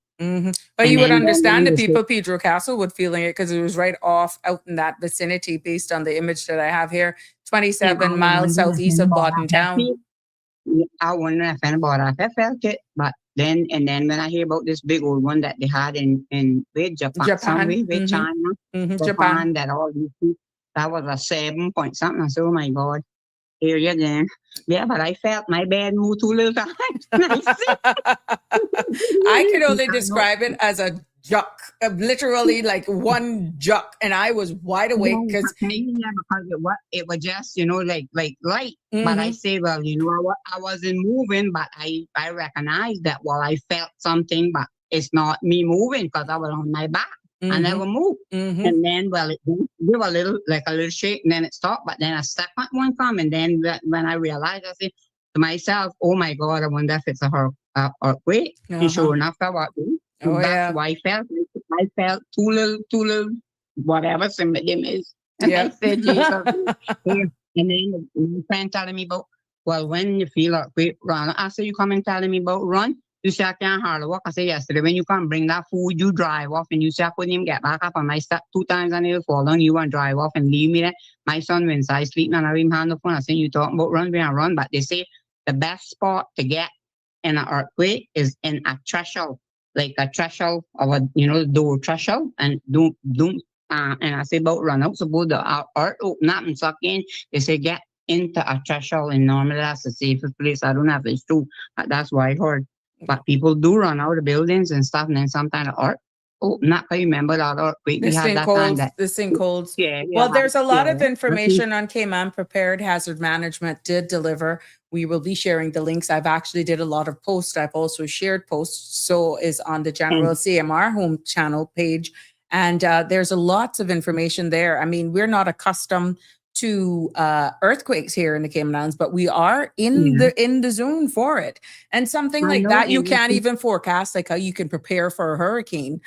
But you would understand the people of Pedro Castle would feeling it because it was right off out in that vicinity based on the image that I have here, 27 miles southeast of Borden town. I wonder if anybody felt it, but then when I hear about this big old one that they had in Japan, Japan, that all these people, that was a 7 point something. I said, oh my God, here you again. Yeah, but I felt my bed move 2 little times. I can only describe it as a juck, literally like one juck, and I was wide awake because it was just, you know, like light. But I say, well, you know, I wasn't moving, but I recognized that, well, I felt something, but it's not me moving because I was on my back. I never moved. And then, well, it gave a little shake, and then it stopped. But then a second one come, and then when I realized, I said to myself, oh my God, I wonder if it's a earthquake. And sure enough, I was. That's why I felt two little whatever somebody is. And I said, Jesus. And then my friend telling me about, well, when you feel earthquake, run. I said, you come and telling me about run. You say, I can't hardly walk. I said, yesterday, when you come bring that food, you drive off. And you say, I couldn't even get back up on my step 2 times and it'll fall down. You want to drive off and leave me there. My son went inside sleeping and I didn't hand the phone. I said, you talking about run, run. But they say the best spot to get in an earthquake is in a threshold, like a threshold of a, you know, door threshold. And don't, and I say about run out. Suppose the earth open up and suck in. They say get into a threshold, and normally that's the safest place. I don't know if it's true, but that's what I heard. But people do run out of buildings and stuff, and then sometimes the earth open up. I remember that earthquake we had that time. The sinkholes. Well, there's a lot of information on Cayman Prepared Hazard Management did deliver. We will be sharing the links. I've actually did a lot of posts. I've also shared posts. So is on the general CMR home channel page. And there's a lots of information there. I mean, we're not accustomed to earthquakes here in the Cayman Islands, but we are in the zone for it. And something like that you can't even forecast, like how you can prepare for a hurricane.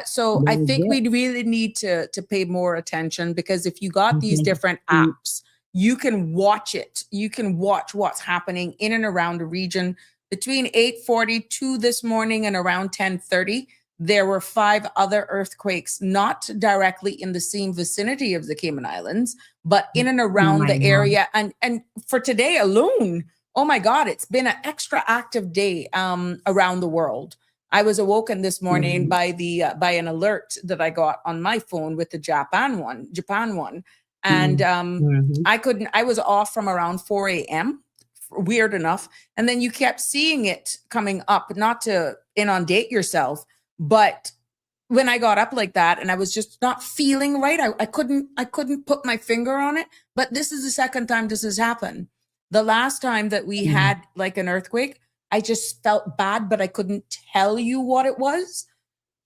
So I think we really need to pay more attention, because if you got these different apps, you can watch it. You can watch what's happening in and around the region. Between 8:42 this morning and around 10:30, there were 5 other earthquakes, not directly in the same vicinity of the Cayman Islands, but in and around the area. And for today alone, oh my God, it's been an extra active day around the world. I was awoken this morning by an alert that I got on my phone with the Japan one. And I was off from around 4 a.m. Weird enough. And then you kept seeing it coming up, not to inundate yourself. But when I got up like that and I was just not feeling right, I couldn't put my finger on it. But this is the second time this has happened. The last time that we had like an earthquake, I just felt bad, but I couldn't tell you what it was.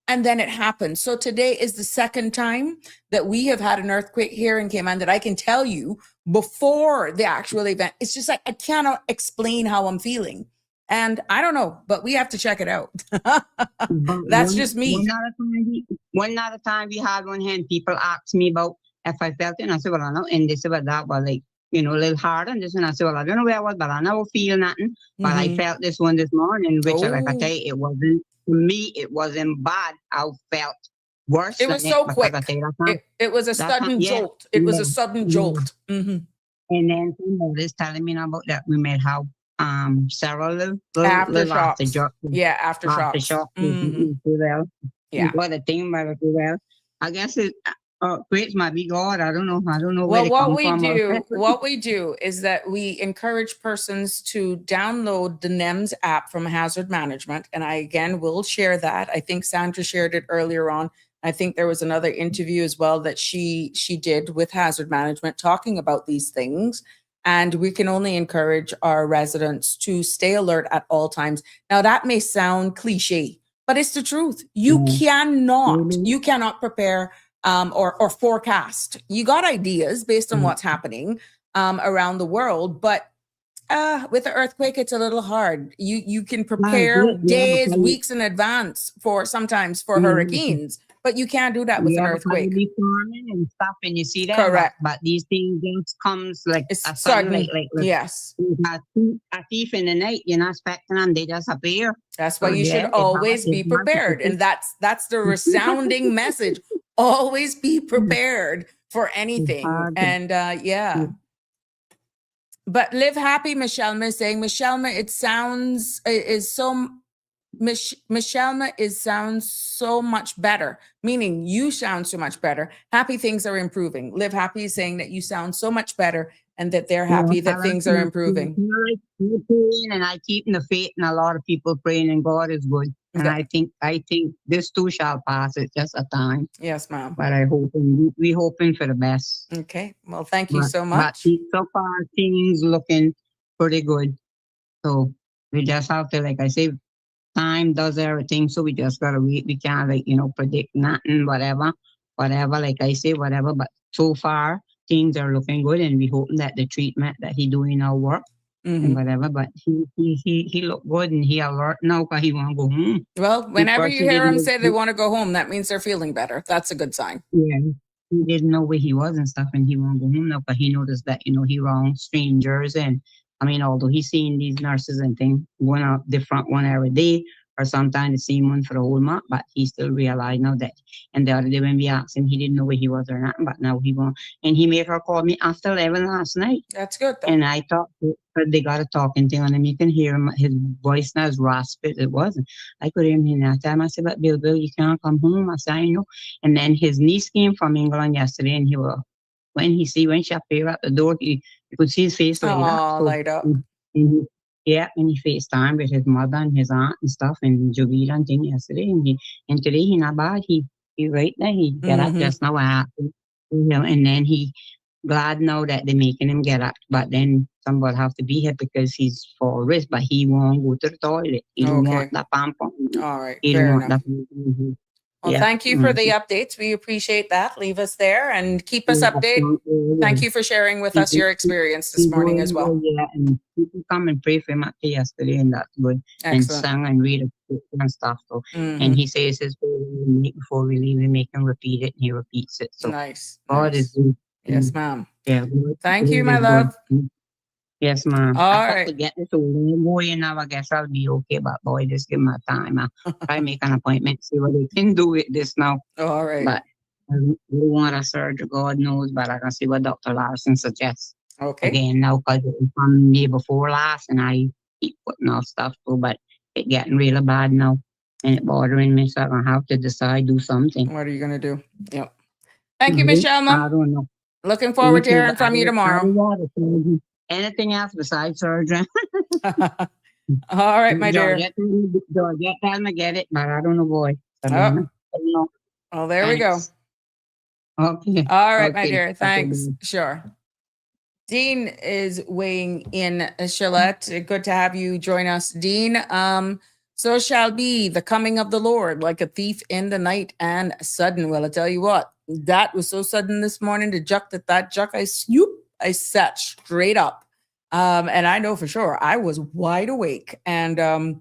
And then it happened. So today is the second time that we have had an earthquake here in Cayman that I can tell you before the actual event. It's just like I cannot explain how I'm feeling. And I don't know, but we have to check it out. That's just me. One other time we had one hand, people asked me about if I felt it, and I said, well, I know. And they said, well, that was like, a little hard and this, and I said, well, I don't know where I was, but I never feel nothing. But I felt this one this morning, which, like I tell you, it wasn't, for me, it wasn't bad. I felt worse. It was so quick. It was a sudden jolt. It was a sudden jolt. And then somebody's telling me now about that we may have several little aftershocks. Yeah, aftershocks. Yeah. What the thing about it, well, I guess it creates my big God. I don't know. Well, what we do is that we encourage persons to download the NEMS app from Hazard Management. And I, again, will share that. I think Sandra shared it earlier on. I think there was another interview as well that she did with Hazard Management talking about these things. And we can only encourage our residents to stay alert at all times. Now, that may sound cliche, but it's the truth. You cannot prepare or forecast. You got ideas based on what's happening around the world, but with the earthquake, it's a little hard. You can prepare days, weeks in advance for hurricanes, but you can't do that with an earthquake. Be farming and stuff, and you see that. Correct. But these things just comes like it's a sudden. Like yes. A thief in the night, you're not expecting them, they just appear. That's why you should always be prepared. And that's the resounding message. Always be prepared for anything. And But live happy, Michelma is saying. Michelma, it sounds sounds so much better, meaning you sound so much better. Happy things are improving. Live happy is saying that you sound so much better and that they're happy that things are improving. And I keep in the faith, and a lot of people praying, and God is good. And I think this too shall pass. It's just a time. Yes, ma'am. But we're hoping for the best. Okay. Well, thank you so much. But so far, things looking pretty good. So we just have to, like I say, time does everything. So we just gotta wait. We can't predict nothing, whatever. Like I say, whatever. But so far, things are looking good, and we hoping that the treatment that he doing now work. And whatever, but he look good, and he alert now because he want to go home. Well, whenever you hear him say they want to go home, that means they're feeling better. That's a good sign. Yeah, he didn't know where he was and stuff, and he want to go home now because he noticed that he wrong strangers, and I mean, although he's seeing these nurses and things, going out different one every day, or sometimes the same one for the whole month, but he still realized now that. And the other day when we asked him, he didn't know where he was or not, but now he won't. And he made her call me after 11 last night. That's good, though. And I thought they got a talking thing on him. You can hear him, his voice now is raspy. It wasn't. I could hear him in that time. I said, but Bill, you can't come home. I said, I know. And then his niece came from England yesterday, and when she appeared at the door, you could see his face light up. And he FaceTime with his mother and his aunt and stuff, and Jovita and thing yesterday. And today he not bad. He right there. He get up just now. And then he glad now that they're making him get up. But then somebody have to be here because he's for risk. But he won't go to the toilet. He don't want the pump. All right. He don't want Well, thank you for the updates. We appreciate that. Leave us there and keep us updated. Thank you for sharing with us your experience this morning as well. Yeah, and people come and pray for him after yesterday, and that's good. Excellent. And sang and read and stuff. So, and he says his prayer before we leave, we make him repeat it, and he repeats it. So nice. God is good. Yes, ma'am. Yeah. Thank you, my love. Yes, ma'am. All right. To get this boy now, I guess I'll be okay. But boy, just give me time. I make an appointment, see what they can do with this now. All right. But I really want a surgery, God knows. But I can see what Dr. Larson suggests. Okay. Again, now because it was from me before last, and I keep putting off stuff too. But it's getting really bad now, and it's bothering me. So I'm gonna have to decide do something. What are you gonna do? Yep. Thank you, Michelle. I don't know. Looking forward to hearing from you tomorrow. Anything else besides surgery? All right, my dear. Georgette tell me get it, but I don't know, boy. Oh, there we go. Okay. All right, my dear. Thanks. Sure. Dean is weighing in, Shalette. Good to have you join us, Dean. So shall be the coming of the Lord like a thief in the night and sudden. Well, I tell you what, that was so sudden this morning. The juck I I sat straight up. And I know for sure I was wide awake. And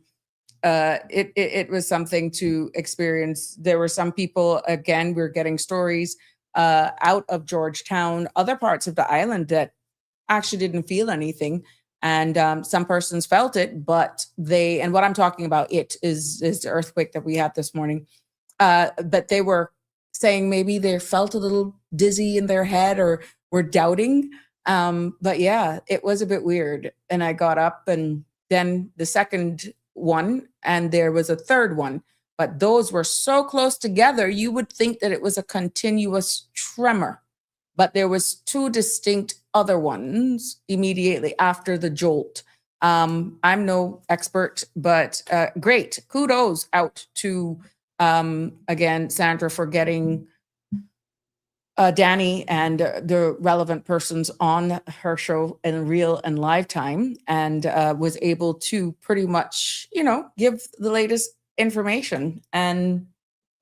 it was something to experience. There were some people, again, we're getting stories out of Georgetown, other parts of the island that actually didn't feel anything. And some persons felt it, but and what I'm talking about, it is the earthquake that we had this morning. But they were saying maybe they felt a little dizzy in their head or were doubting. But yeah, it was a bit weird. And I got up, and then the second one, and there was a third one. But those were so close together, you would think that it was a continuous tremor. But there was two distinct other ones immediately after the jolt. I'm no expert, but great. Kudos out to, again, Sandra, for getting Danny and the relevant persons on her show in real and live time, and was able to pretty much, give the latest information. And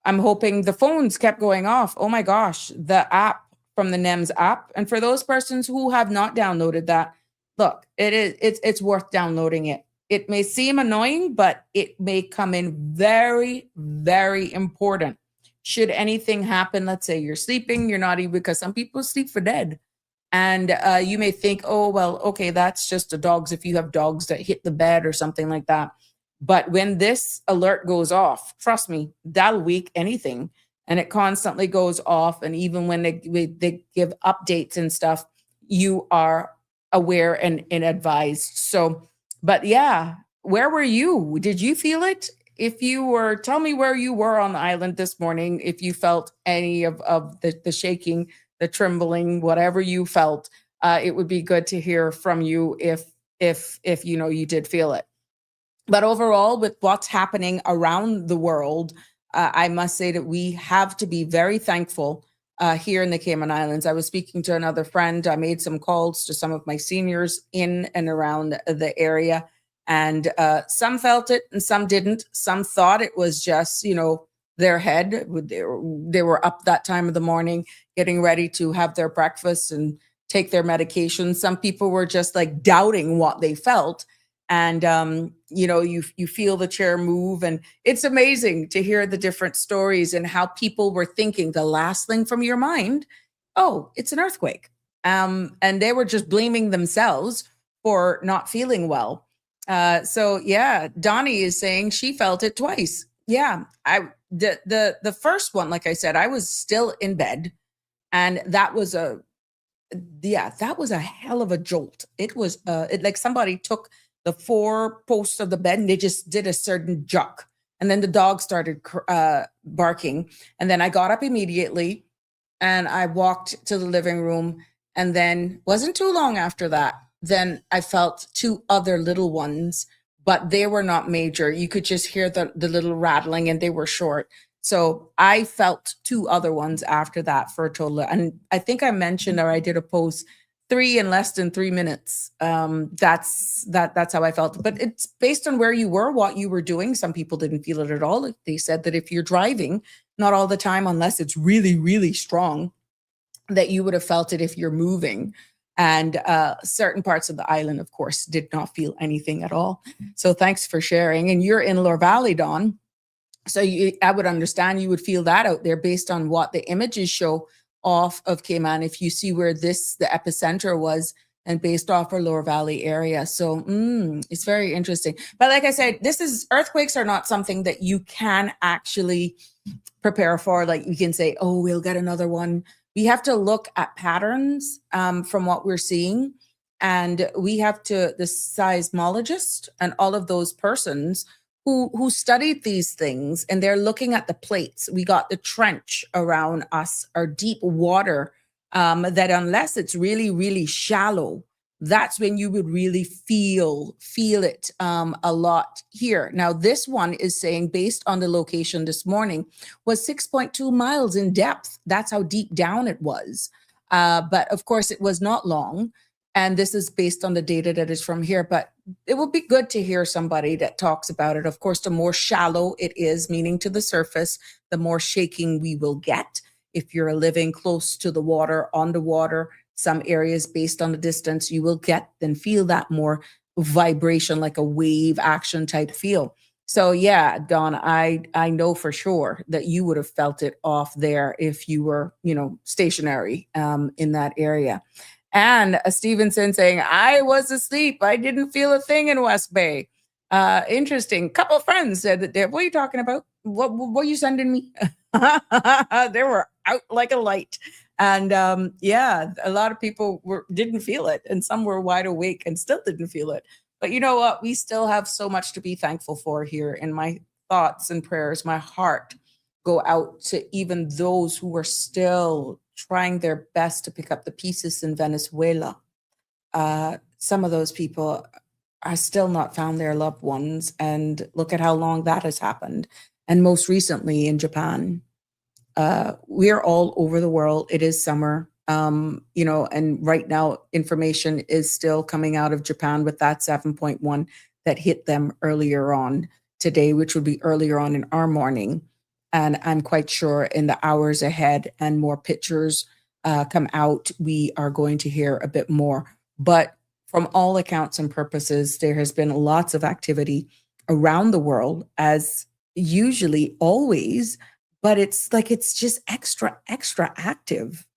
I'm hoping the phones kept going off. Oh my gosh, the app from the NEMS app. And for those persons who have not downloaded that, look, it's worth downloading it. It may seem annoying, but it may come in very, very important. Should anything happen, let's say you're sleeping, you're not even, because some people sleep for dead. And you may think, oh, well, okay, that's just the dogs. If you have dogs that hit the bed or something like that. But when this alert goes off, trust me, that'll wake anything. And it constantly goes off. And even when they give updates and stuff, you are aware and advised. So, but yeah, where were you? Did you feel it? If you were, tell me where you were on the island this morning, if you felt any of the shaking, the trembling, whatever you felt. It would be good to hear from you if you did feel it. But overall, with what's happening around the world, I must say that we have to be very thankful here in the Cayman Islands. I was speaking to another friend. I made some calls to some of my seniors in and around the area, and some felt it and some didn't. Some thought it was just, their head. They were up that time of the morning, getting ready to have their breakfast and take their medication. Some people were just like doubting what they felt. And, you feel the chair move, and it's amazing to hear the different stories and how people were thinking. The last thing from your mind, oh, it's an earthquake. And they were just blaming themselves for not feeling well. So yeah, Donnie is saying she felt it twice. Yeah, the first one, like I said, I was still in bed, and that was a hell of a jolt. It was like somebody took the four posts of the bed and they just did a certain juck. And then the dog started barking. And then I got up immediately and I walked to the living room. And then wasn't too long after that, then I felt two other little ones, but they were not major. You could just hear the little rattling, and they were short. So I felt two other ones after that for a total. And I think I mentioned, or I did a post, 3 in less than 3 minutes. That's how I felt. But it's based on where you were, what you were doing. Some people didn't feel it at all. They said that if you're driving, not all the time, unless it's really, really strong, that you would have felt it if you're moving. And certain parts of the island, of course, did not feel anything at all. So thanks for sharing. And you're in Loire Valley, Dawn. So I would understand you would feel that out there based on what the images show off of Cayman, if you see where the epicenter was, and based off our Loire Valley area. So it's very interesting. But like I said, earthquakes are not something that you can actually prepare for. Like you can say, oh, we'll get another one. We have to look at patterns from what we're seeing. And we have to, the seismologist and all of those persons who studied these things, and they're looking at the plates. We got the trench around us, our deep water, that unless it's really, really shallow, that's when you would really feel it a lot here. Now, this one is saying, based on the location this morning, was 6.2 miles in depth. That's how deep down it was. But of course, it was not long. And this is based on the data that is from here. But it would be good to hear somebody that talks about it. Of course, the more shallow it is, meaning to the surface, the more shaking we will get. If you're living close to the water, on the water, Some areas, based on the distance, you will get and feel that more vibration, like a wave action type feel. So yeah, Dawn, I know for sure that you would have felt it off there if you were, stationary in that area. And Stevenson saying, I was asleep. I didn't feel a thing in West Bay. Interesting. Couple of friends said that what are you talking about? What are you sending me? They were out like a light. And yeah, a lot of people didn't feel it, and some were wide awake and still didn't feel it. But you know what? We still have so much to be thankful for here. And my thoughts and prayers, my heart go out to even those who are still trying their best to pick up the pieces in Venezuela. Some of those people are still not found their loved ones. And look at how long that has happened. And most recently in Japan. We are all over the world. It is summer, and right now information is still coming out of Japan with that 7.1 that hit them earlier on today, which would be earlier on in our morning. And I'm quite sure in the hours ahead and more pictures come out, we are going to hear a bit more. But from all accounts and purposes, there has been lots of activity around the world, as usually always. But it's just extra active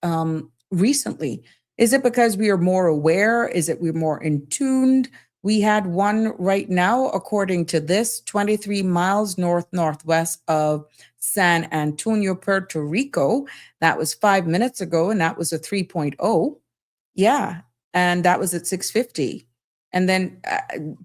recently. Is it because we are more aware? Is it we're more in tuned? We had one right now, according to this, 23 miles northwest of San Antonio, Puerto Rico. That was 5 minutes ago, and that was a 3.0. Yeah, and that was at 6:50. And then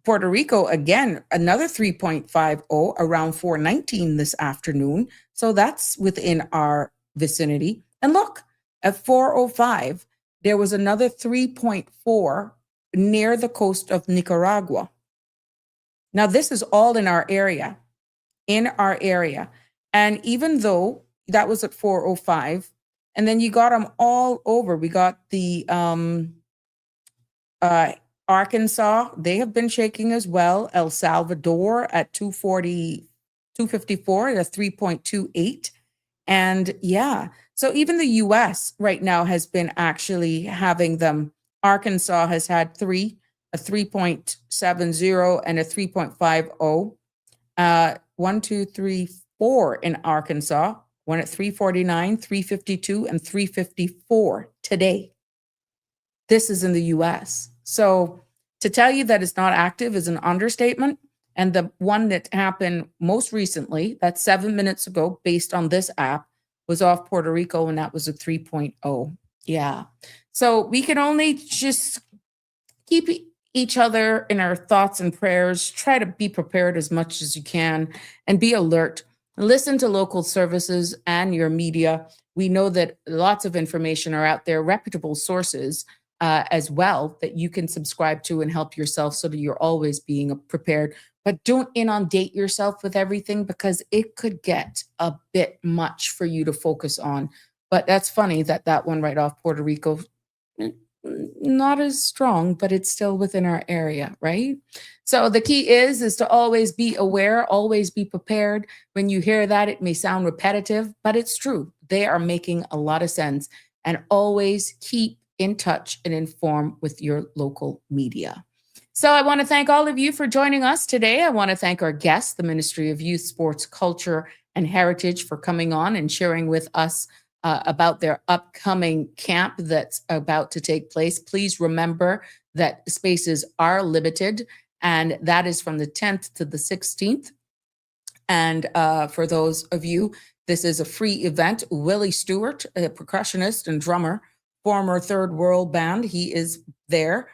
Puerto Rico, again, another 3.50 around 4:19 this afternoon. So that's within our vicinity. And look, at 4:05, there was another 3.4 near the coast of Nicaragua. Now, this is all in our area, And even though that was at 4:05, and then you got them all over. We got the Arkansas, they have been shaking as well. El Salvador at 254, that's 3.28. And yeah, so even the US right now has been actually having them. Arkansas has had a 3.70 and a 3.50. 1, 2, 3, 4 in Arkansas, one at 349, 352, and 354 today. This is in the US. So to tell you that it's not active is an understatement. And the one that happened most recently, that's 7 minutes ago, based on this app, was off Puerto Rico, and that was a 3.0. Yeah. So we can only just keep each other in our thoughts and prayers. Try to be prepared as much as you can and be alert. Listen to local services and your media. We know that lots of information are out there, reputable sources as well, that you can subscribe to and help yourself so that you're always being prepared. But don't inundate yourself with everything, because it could get a bit much for you to focus on. But that's funny that one right off Puerto Rico, not as strong, but it's still within our area, right? So the key is to always be aware, always be prepared. When you hear that, it may sound repetitive, but it's true. They are making a lot of sense. And always keep in touch and informed with your local media. So I want to thank all of you for joining us today. I want to thank our guests, the Ministry of Youth, Sports, Culture, and Heritage, for coming on and sharing with us about their upcoming camp that's about to take place. Please remember that spaces are limited, and that is from the 10th to the 16th. And for those of you, this is a free event. Willie Stewart, a percussionist and drummer, former Third World Band, he is there.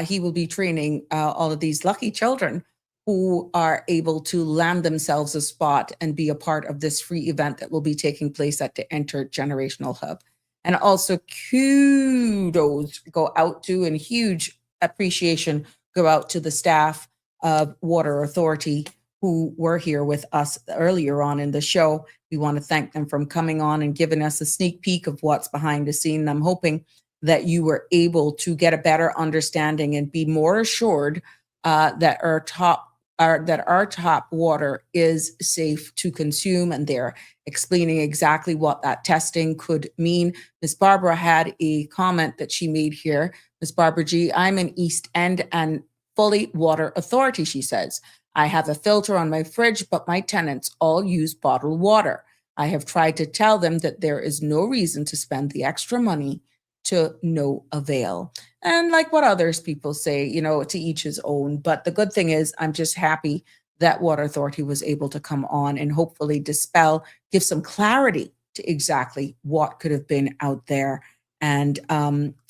He will be training all of these lucky children who are able to land themselves a spot and be a part of this free event that will be taking place at the Intergenerational Hub. And also kudos go out to, and huge appreciation go out to the staff of Water Authority who were here with us earlier on in the show. We want to thank them for coming on and giving us a sneak peek of what's behind the scene. I'm hoping that you were able to get a better understanding and be more assured that our top that our tap water is safe to consume, and they're explaining exactly what that testing could mean. Ms. Barbara had a comment that she made here. Ms. Barbara G, I'm in East End and fully water authority, she says. I have a filter on my fridge, but my tenants all use bottled water. I have tried to tell them that there is no reason to spend the extra money to no avail. And like what others people say, to each his own. But the good thing is, I'm just happy that Water Authority was able to come on and hopefully dispel, give some clarity to exactly what could have been out there. And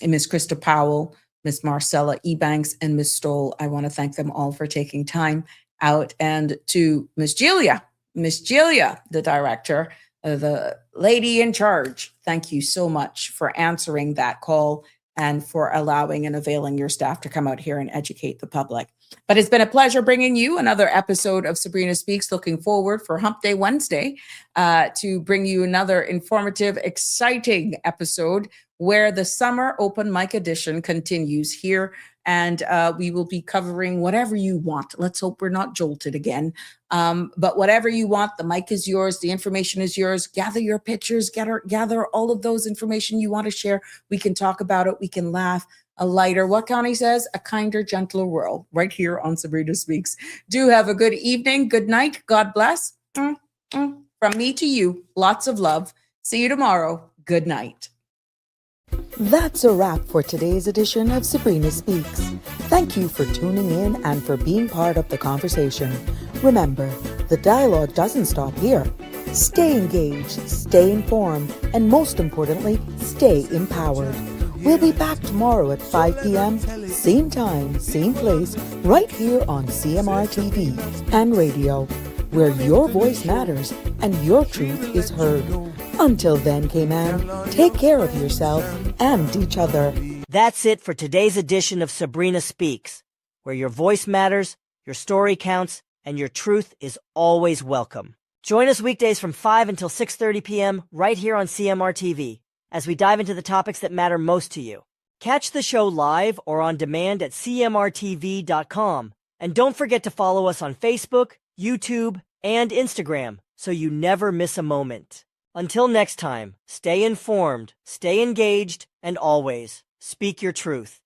Ms. Krista Powell, Ms. Marcella Ebanks, and Ms. Stoll, I want to thank them all for taking time out. And to Ms. Julia, the director, the lady in charge, thank you so much for answering that call and for allowing and availing your staff to come out here and educate the public. But it's been a pleasure bringing you another episode of Sabrina Speaks. Looking forward for Hump Day Wednesday to bring you another informative, exciting episode where the summer open mic edition continues here. And we will be covering whatever you want. Let's hope we're not jolted again. But whatever you want, the mic is yours. The information is yours. Gather your pictures, gather all of those information you want to share. We can talk about it. We can laugh. A lighter, what Connie says, a kinder, gentler world right here on Sabrina Speaks. Do have a good evening. Good night. God bless. From me to you, lots of love. See you tomorrow. Good night. That's a wrap for today's edition of Sabrina Speaks. Thank you for tuning in and for being part of the conversation. Remember, the dialogue doesn't stop here. Stay engaged, stay informed, and most importantly, stay empowered. We'll be back tomorrow at 5 p.m., same time, same place, right here on CMR TV and radio, where your voice matters and your truth is heard. Until then, Cayman, take care of yourself and each other. That's it for today's edition of Sabrina Speaks, where your voice matters, your story counts, and your truth is always welcome. Join us weekdays from 5 until 6:30 p.m. right here on CMR TV as we dive into the topics that matter most to you. Catch the show live or on demand at cmrtv.com. And don't forget to follow us on Facebook, YouTube, and Instagram so you never miss a moment. Until next time, stay informed, stay engaged, and always speak your truth.